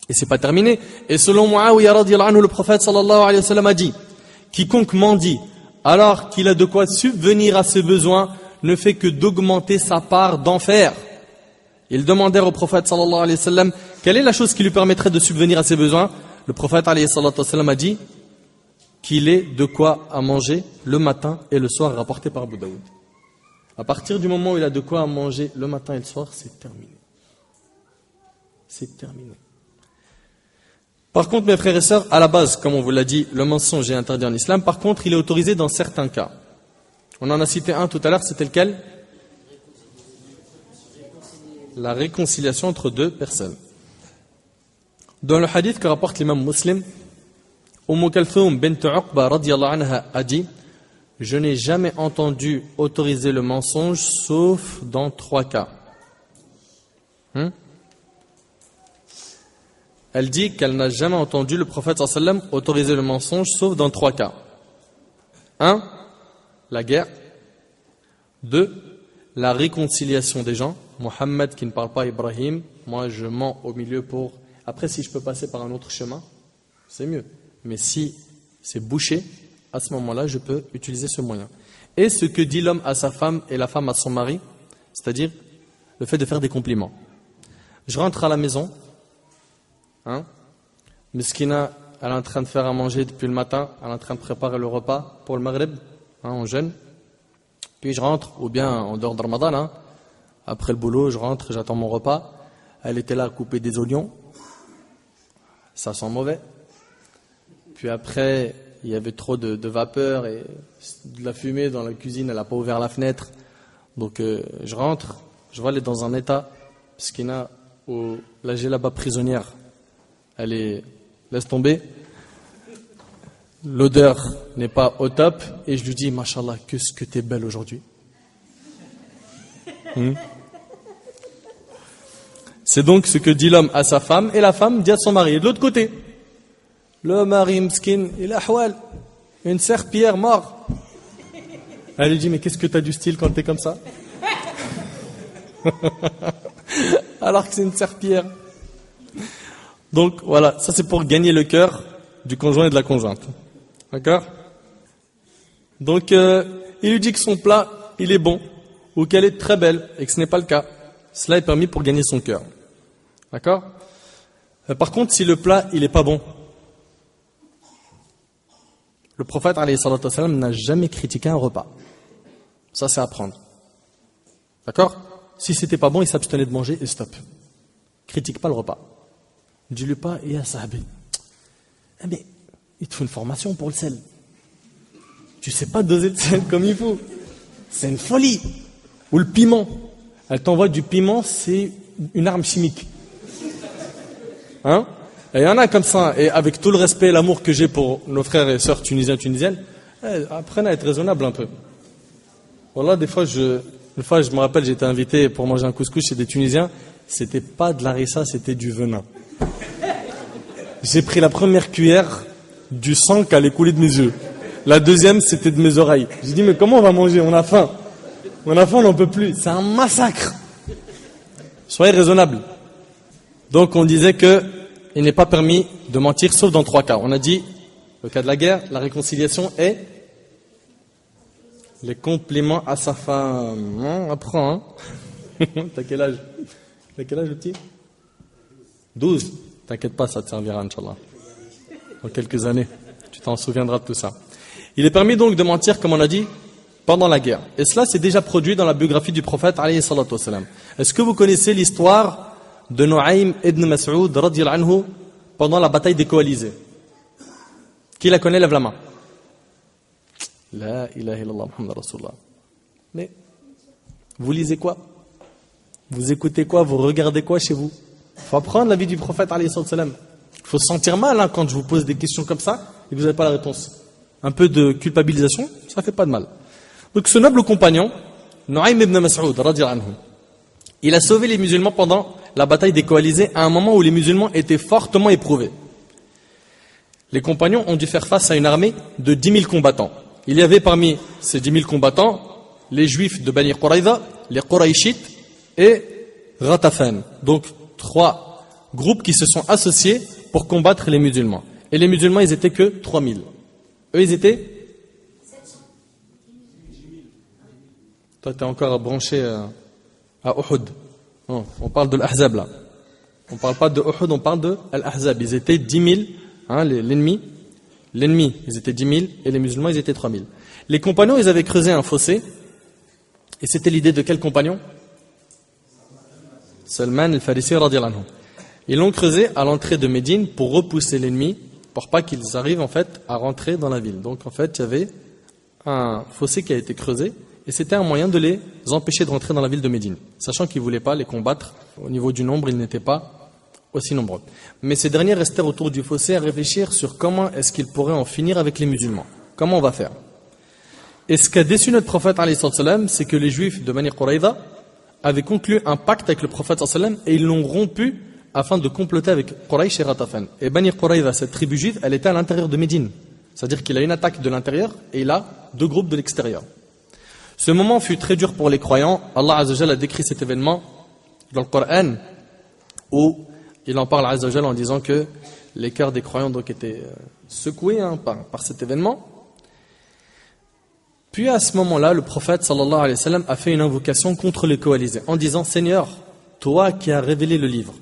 Et c'est pas terminé. Et selon Muawiyah radiyallahu anhu, le prophète sallallahu alayhi wa sallam a dit, quiconque mendie alors qu'il a de quoi subvenir à ses besoins, ne fait que d'augmenter sa part d'enfer. Ils demandèrent au prophète sallallahu alayhi wa sallam quelle est la chose qui lui permettrait de subvenir à ses besoins. Le prophète alayhi wa sallam a dit qu'il ait de quoi à manger le matin et le soir, rapporté par Abu Daoud. À partir du moment où il a de quoi à manger le matin et le soir, c'est terminé. C'est terminé. Par contre, mes frères et sœurs, à la base, comme on vous l'a dit, le mensonge est interdit en islam. Par contre, il est autorisé dans certains cas. On en a cité un tout à l'heure, c'était lequel? La réconciliation entre deux personnes. Dans le hadith que rapporte l'imam Muslim, Kalthoum bint Uqba radiyallahu anha a dit: je n'ai jamais entendu autoriser le mensonge sauf dans 3 cas. Elle dit qu'elle n'a jamais entendu le prophète sallallahu alayhi wa sallam autoriser le mensonge sauf dans 3 cas. 1. La guerre. 2. La réconciliation des gens. Mohammed qui ne parle pas Ibrahim, moi je mens au milieu pour... Après, si je peux passer par un autre chemin, c'est mieux. Mais si c'est bouché, à ce moment-là, je peux utiliser ce moyen. Et ce que dit l'homme à sa femme et la femme à son mari, c'est-à-dire le fait de faire des compliments. Je rentre à la maison, Miskina, elle est en train de faire à manger depuis le matin, elle est en train de préparer le repas pour le Maghreb, on jeûne. Puis je rentre, ou bien en dehors de Ramadan, après le boulot, je rentre, j'attends mon repas. Elle était là à couper des oignons, ça sent mauvais. Puis après, il y avait trop de vapeur et de la fumée dans la cuisine, elle n'a pas ouvert la fenêtre. Donc je rentre, je vois elle est dans un état, Miskina, où la djellaba prisonnière, elle est, laisse tomber, l'odeur n'est pas au top, et je lui dis, Mashallah, qu'est-ce que t'es belle aujourd'hui. C'est donc ce que dit l'homme à sa femme, et la femme dit à son mari. Et de l'autre côté, le mari mskin, il a ahwal, une serpillière mort. Elle lui dit, mais qu'est-ce que t'as du style quand t'es comme ça? Alors que c'est une serpillière. Donc voilà, ça c'est pour gagner le cœur du conjoint et de la conjointe. D'accord? Donc il lui dit que son plat, il est bon, ou qu'elle est très belle, et que ce n'est pas le cas. Cela est permis pour gagner son cœur. D'accord? Par contre, si le plat, il n'est pas bon, le prophète alayhi salatu wassalam n'a jamais critiqué un repas. Ça c'est à prendre. D'accord? Si c'était pas bon, il s'abstenait de manger et stop. Critique pas le repas. Dis-lui pas, et à sahabi. Mais il te faut une formation pour le sel. Tu sais pas doser le sel comme il faut. C'est une folie. Ou le piment. Elle t'envoie du piment, c'est une arme chimique. Et il y en a comme ça, et avec tout le respect et l'amour que j'ai pour nos frères et sœurs tunisiens, tunisiennes, apprenez à être raisonnable un peu. Voilà, des fois, une fois, je me rappelle, j'étais invité pour manger un couscous chez des Tunisiens. C'était pas de l'harissa, c'était du venin. J'ai pris la première cuillère, du sang qui allait couler de mes yeux. La deuxième, c'était de mes oreilles. J'ai dit, mais comment on va manger? On a faim. On n'en peut plus. C'est un massacre. Soyez raisonnable. Donc, on disait que il n'est pas permis de mentir, sauf dans 3 cas. On a dit, le cas de la guerre, la réconciliation et les compliments à sa femme. Apprends, T'as quel âge? T'as quel âge, le petit? 12. T'inquiète pas, ça te servira, Inch'Allah. Dans quelques années, tu t'en souviendras de tout ça. Il est permis donc de mentir, comme on a dit, pendant la guerre. Et cela s'est déjà produit dans la biographie du prophète, alayhi salatu wassalam. Est-ce que vous connaissez l'histoire de Nu'aym ibn Mas'ud, radiyallahu anhu, pendant la bataille des coalisés? Qui la connaît, lève la main. La ilaha illallah, Muhammad Rasulullah. Mais, vous lisez quoi? Vous écoutez quoi? Vous regardez quoi chez vous? Il faut apprendre la vie du prophète, alayhi sallam. Il faut se sentir mal quand je vous pose des questions comme ça et que vous n'avez pas la réponse. Un peu de culpabilisation, ça fait pas de mal. Donc ce noble compagnon, Nu'aym ibn Mas'ud, radiyallahu anhu, il a sauvé les musulmans pendant la bataille des coalisés à un moment où les musulmans étaient fortement éprouvés. Les compagnons ont dû faire face à une armée de 10 000 combattants. Il y avait parmi ces 10 000 combattants les juifs de Bani Quraïza, les Quraïchites et Ghatafan. Donc 3 groupes qui se sont associés pour combattre les musulmans. Et les musulmans, ils étaient que 3000. Eux, ils étaient Toi, tu es encore branché à Uhud. Non, on parle de l'Ahzab là. On ne parle pas de Uhud, on parle de l'Ahzab. Ils étaient 10 000, hein, l'ennemi, ils étaient 10 000 et les musulmans, ils étaient 3 000. Les compagnons, ils avaient creusé un fossé. Et c'était l'idée de quel compagnon? Salman al-Farisi radiyallahu anhu. Ils l'ont creusé à l'entrée de Médine pour repousser l'ennemi, pour pas qu'ils arrivent en fait à rentrer dans la ville. Donc en fait, il y avait un fossé qui a été creusé et c'était un moyen de les empêcher de rentrer dans la ville de Médine, sachant qu'ils ne voulaient pas les combattre. Au niveau du nombre, ils n'étaient pas aussi nombreux. Mais ces derniers restèrent autour du fossé à réfléchir sur comment est-ce qu'ils pourraient en finir avec les musulmans. Comment on va faire? Et ce qu'a déçu notre prophète, c'est que les juifs de Bani Quraïda avaient conclu un pacte avec le prophète et ils l'ont rompu afin de comploter avec Quraysh et Ratafan. Et Bani Quraïda, cette tribu juive, elle était à l'intérieur de Médine. C'est-à-dire qu'il a une attaque de l'intérieur et il a deux groupes de l'extérieur. Ce moment fut très dur pour les croyants. Allah Azza wa Jalla a décrit cet événement dans le Coran où il en parle Azza wa Jalla en disant que les cœurs des croyants donc étaient secoués par cet événement. Puis à ce moment-là, le prophète sallallahu alayhi wa sallam a fait une invocation contre les coalisés en disant: Seigneur, toi qui as révélé le livre,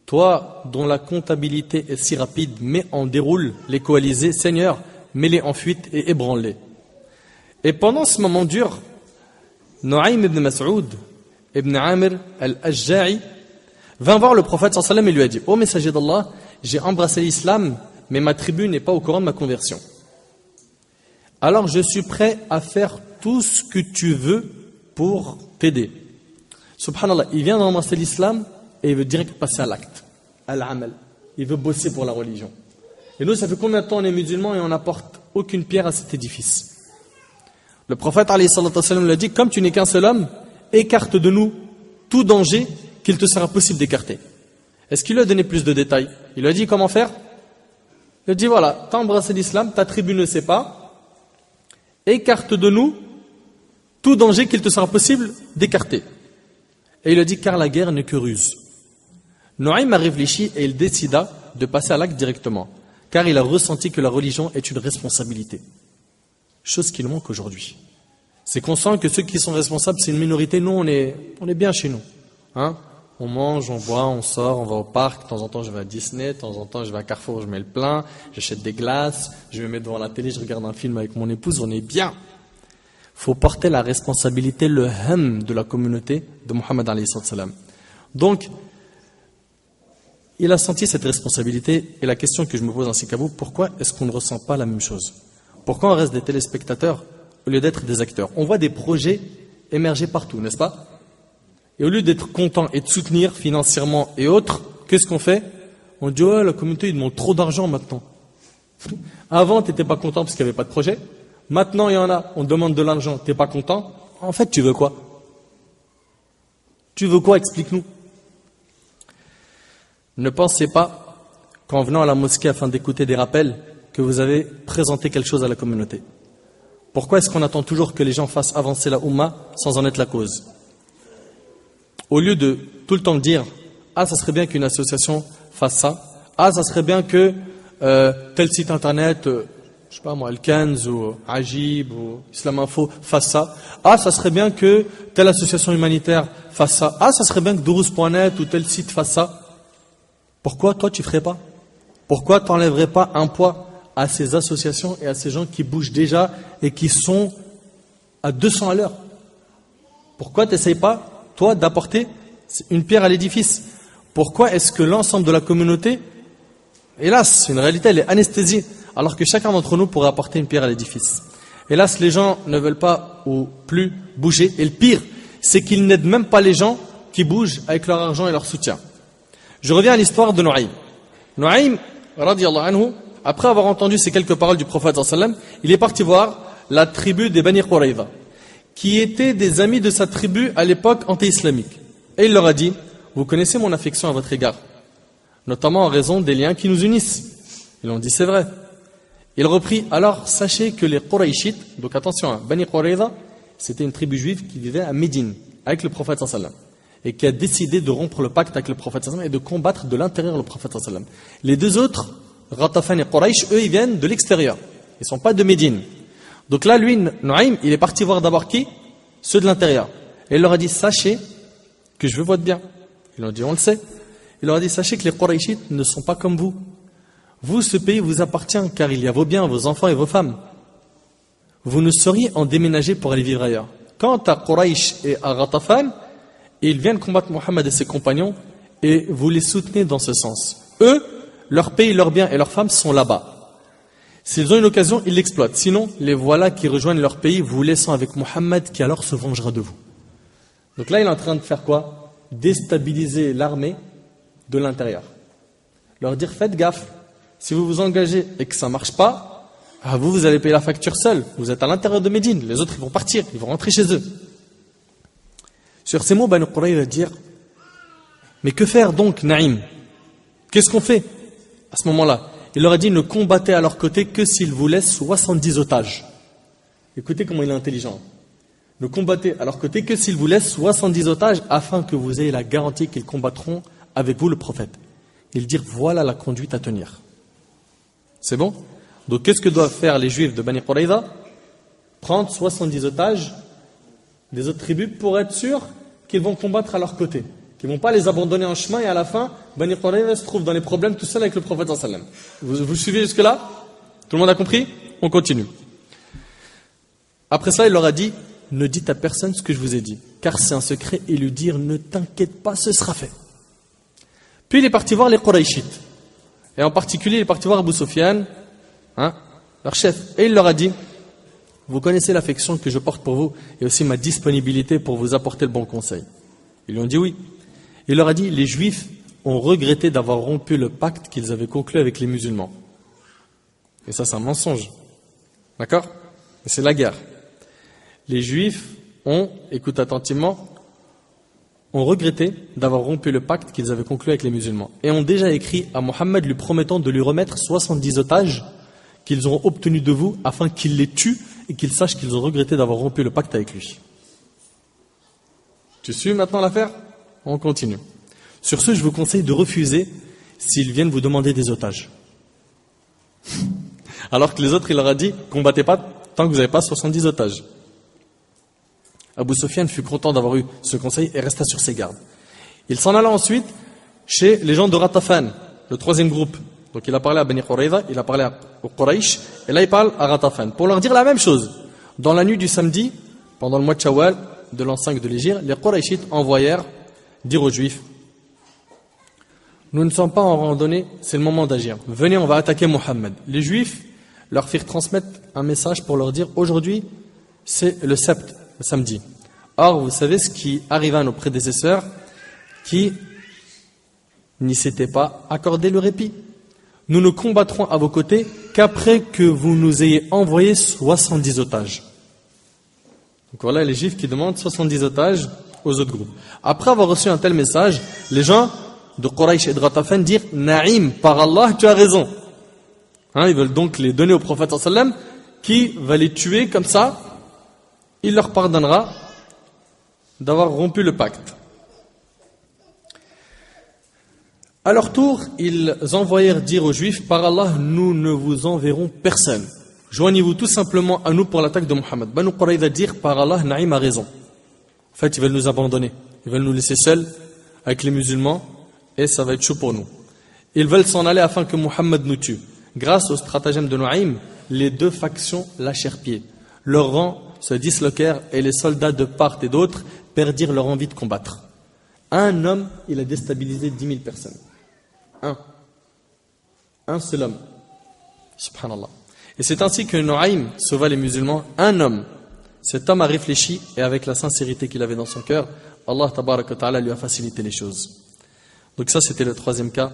toi dont la comptabilité est si rapide, mets en déroule les coalisés, Seigneur, mets-les en fuite et ébranle-les. Et pendant ce moment dur, Nu'aym ibn Mas'ud ibn Amir al-Ashja'i vint voir le prophète sallallahu alayhi wa sallam et lui a dit: Ô messager d'Allah, j'ai embrassé l'islam, mais ma tribu n'est pas au courant de ma conversion. Alors je suis prêt à faire tout ce que tu veux pour t'aider. Subhanallah, il vient d'embrasser l'islam et il veut direct passer à l'acte, à l'amal. Il veut bosser pour la religion. Et nous, ça fait combien de temps on est musulmans et on n'apporte aucune pierre à cet édifice? Le prophète alayhi salatu wa sallam l'a dit: comme tu n'es qu'un seul homme, écarte de nous tout danger qu'il te sera possible d'écarter. Est-ce qu'il lui a donné plus de détails? Il lui a dit comment faire? Il a dit: voilà, tu as embrassé l'islam, ta tribu ne sait pas, écarte de nous tout danger qu'il te sera possible d'écarter. Et il a dit: car la guerre n'est que ruse. Nu'aym a réfléchi et il décida de passer à l'acte directement, car il a ressenti que la religion est une responsabilité. Chose qui nous manque aujourd'hui. C'est qu'on sent que ceux qui sont responsables, c'est une minorité. Nous, on est bien chez nous. Hein? On mange, on boit, on sort, on va au parc. De temps en temps, je vais à Disney. De temps en temps, je vais à Carrefour, je mets le plein. J'achète des glaces. Je me mets devant la télé, je regarde un film avec mon épouse. On est bien. Il faut porter la responsabilité, le ham de la communauté de Muhammad alayhi salam. Donc, il a senti cette responsabilité. Et la question que je me pose ainsi qu'à vous, pourquoi est-ce qu'on ne ressent pas la même chose? Pourquoi on reste des téléspectateurs au lieu d'être des acteurs? On voit des projets émerger partout, n'est-ce pas? Et au lieu d'être content et de soutenir financièrement et autres, qu'est-ce qu'on fait? On dit: ouais, la communauté, ils demandent trop d'argent maintenant. Avant, tu n'étais pas content parce qu'il n'y avait pas de projet. Maintenant, il y en a, on demande de l'argent, tu n'es pas content. En fait, tu veux quoi? Tu veux quoi? Explique-nous. Ne pensez pas qu'en venant à la mosquée afin d'écouter des rappels, que vous avez présenté quelque chose à la communauté. Pourquoi est-ce qu'on attend toujours que les gens fassent avancer la Ummah sans en être la cause? Au lieu de tout le temps dire: ah, ça serait bien qu'une association fasse ça, ah, ça serait bien que tel site internet, je sais pas moi, Al-Kanz ou Ajib ou Islam Info fasse ça, ah, ça serait bien que telle association humanitaire fasse ça, ah, ça serait bien que Durus.net ou tel site fasse ça. Pourquoi toi tu ferais pas? Pourquoi tu n'enlèverais pas un poids à ces associations et à ces gens qui bougent déjà et qui sont à 200 à l'heure? Pourquoi tu n'essayes pas, toi, d'apporter une pierre à l'édifice? Pourquoi est-ce que l'ensemble de la communauté, hélas, une réalité, elle est anesthésiée, alors que chacun d'entre nous pourrait apporter une pierre à l'édifice? Hélas, les gens ne veulent pas ou plus bouger. Et le pire, c'est qu'ils n'aident même pas les gens qui bougent avec leur argent et leur soutien. Je reviens à l'histoire de Nu'aym. Nu'aym, radiyallahu anhu, après avoir entendu ces quelques paroles du prophète sallallahu alayhi wa sallam, il est parti voir la tribu des Bani Quraïda, qui étaient des amis de sa tribu à l'époque anti-islamique. Et il leur a dit: vous connaissez mon affection à votre égard, notamment en raison des liens qui nous unissent. Ils ont dit: c'est vrai. Il reprit: alors sachez que les Qurayshites, donc attention, Bani Quraïda, c'était une tribu juive qui vivait à Médine avec le prophète sallallahu alayhi wa sallam, et qui a décidé de rompre le pacte avec le prophète sallallahu alayhi wa sallam et de combattre de l'intérieur le prophète sallallahu alayhi wa sallam. Les deux autres, Ratafan et Quraysh, eux, ils viennent de l'extérieur. Ils ne sont pas de Médine. Donc là, lui, Nu'aym, il est parti voir d'abord qui? ceux de l'intérieur. Et il leur a dit, sachez que je veux votre bien. Ils ont dit, on le sait. Il leur a dit, sachez que les Qurayshites ne sont pas comme vous. Vous, ce pays vous appartient, car il y a vos biens, vos enfants et vos femmes. Vous ne sauriez en déménager pour aller vivre ailleurs. Quant à Quraysh et à Ghatafan, ils viennent combattre Mohammed et ses compagnons, et vous les soutenez dans ce sens. Eux, leur pays, leurs biens et leurs femmes sont là-bas. S'ils ont une occasion, ils l'exploitent. Sinon, les voilà qui rejoignent leur pays, vous laissant avec Mohammed, qui alors se vengera de vous. Donc là, il est en train de faire quoi? Déstabiliser l'armée de l'intérieur. Leur dire, faites gaffe. Si vous vous engagez et que ça ne marche pas, vous allez payer la facture seul. Vous êtes à l'intérieur de Médine. Les autres, ils vont partir. Ils vont rentrer chez eux. Sur ces mots, Banu Qurayza va dire, mais que faire donc, Naïm? Qu'est-ce qu'on fait à ce moment-là? Il leur a dit, ne combattez à leur côté que s'ils vous laissent 70 otages. Écoutez comment il est intelligent. Ne combattez à leur côté que s'ils vous laissent 70 otages afin que vous ayez la garantie qu'ils combattront avec vous le prophète. Ils dirent, voilà la conduite à tenir. C'est bon? Donc qu'est-ce que doivent faire les juifs de Bani Qurayza? Prendre 70 otages des autres tribus pour être sûrs qu'ils vont combattre à leur côté. Qu'ils ne vont pas les abandonner en chemin et à la fin, Bani Qurayza se trouve dans les problèmes tout seul avec le prophète sallallahu alayhi wa sallam. Vous suivez jusque-là? Tout le monde a compris? On continue. Après ça, il leur a dit, ne dites à personne ce que je vous ai dit, car c'est un secret, et lui dire, ne t'inquiète pas, ce sera fait. Puis il est parti voir les Qurayshites. Et en particulier, il est parti voir Abu Sufyan, leur chef. Et il leur a dit, vous connaissez l'affection que je porte pour vous et aussi ma disponibilité pour vous apporter le bon conseil. Ils lui ont dit oui. Il leur a dit, les Juifs ont regretté d'avoir rompu le pacte qu'ils avaient conclu avec les musulmans. Et ça, c'est un mensonge. D'accord? Et c'est la guerre. Les Juifs ont, écoute attentivement, ont regretté d'avoir rompu le pacte qu'ils avaient conclu avec les musulmans. Et ont déjà écrit à Mohammed lui promettant de lui remettre 70 otages qu'ils auront obtenus de vous afin qu'il les tue et qu'ils sachent qu'ils ont regretté d'avoir rompu le pacte avec lui. Tu suis maintenant l'affaire? On continue. Sur ce, je vous conseille de refuser s'ils viennent vous demander des otages. Alors que les autres, il leur a dit, combattez pas tant que vous n'avez pas 70 otages. Abu Sufyan fut content d'avoir eu ce conseil et resta sur ses gardes. Il s'en alla ensuite chez les gens de Ghatafan, le troisième groupe. Donc il a parlé à Bani Qurayza, il a parlé au Quraysh, et là il parle à Ghatafan, pour leur dire la même chose. Dans la nuit du samedi, pendant le mois de Shawwal, de l'an 5 de l'Hégire, les Qurayshites envoyèrent dire aux Juifs, nous ne sommes pas en randonnée, c'est le moment d'agir. Venez, on va attaquer Mohammed. Les Juifs leur firent transmettre un message pour leur dire, aujourd'hui, c'est le sept, le samedi. Or, vous savez ce qui arriva à nos prédécesseurs qui n'y s'étaient pas accordé le répit. Nous ne combattrons à vos côtés qu'après que vous nous ayez envoyé 70 otages. Donc voilà les Juifs qui demandent 70 otages aux autres groupes. Après avoir reçu un tel message, les gens de Quraysh et de Ghatafan dirent « Naïm, par Allah, tu as raison ». Ils veulent donc les donner au prophète sallam qui va les tuer comme ça. Il leur pardonnera d'avoir rompu le pacte. À leur tour, ils envoyèrent dire aux Juifs, par Allah, nous ne vous enverrons personne. Joignez-vous tout simplement à nous pour l'attaque de Mohammed. Banu Qurayza dire, par Allah, Naïm a raison. En fait, ils veulent nous abandonner. Ils veulent nous laisser seuls avec les musulmans et ça va être chaud pour nous. Ils veulent s'en aller afin que Mohammed nous tue. Grâce au stratagème de Naïm, les deux factions lâchèrent pied. Leurs rangs se disloquèrent et les soldats de part et d'autre perdirent leur envie de combattre. Un homme, il a déstabilisé 10 000 personnes. Un seul homme. Subhanallah. Et c'est ainsi que Naïm sauva les musulmans. Un homme. Cet homme a réfléchi et avec la sincérité qu'il avait dans son cœur, Allah tabaraka wa ta'ala lui a facilité les choses. Donc ça c'était le troisième cas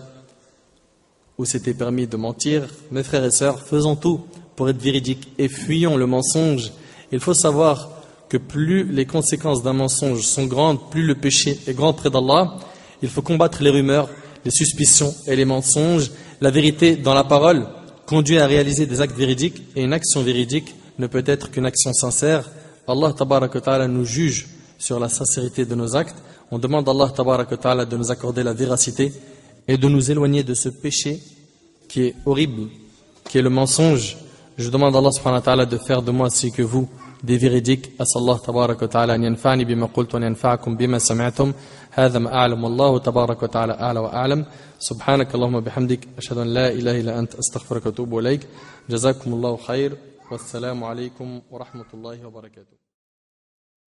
où c'était permis de mentir. Mes frères et sœurs, faisons tout pour être véridiques et fuyons le mensonge. Il faut savoir que plus les conséquences d'un mensonge sont grandes, plus le péché est grand près d'Allah. Il faut combattre les rumeurs, les suspicions et les mensonges. La vérité dans la parole conduit à réaliser des actes véridiques et une action véridique ne peut être qu'une action sincère. Allah tabaraka wa ta'ala nous juge sur la sincérité de nos actes. On demande à Allah tabaraka wa ta'ala de nous accorder la véracité et de nous éloigner de ce péché qui est horrible, qui est le mensonge. Je demande à Allah subhanahu wa ta'ala de faire de moi ainsi que vous des véridiques. أسأل الله تبارك وتعالى أن ينفعني بما قلت وأن ينفعكم بما سمعتم. هذا ما أعلم والله تبارك وتعالى أعلى وأعلم. سبحانك اللهم وبحمدك أشهد أن لا إله إلا أنت أستغفرك وأتوب إليك. جزاكم الله خير والسلام عليكم ورحمة الله وبركاته.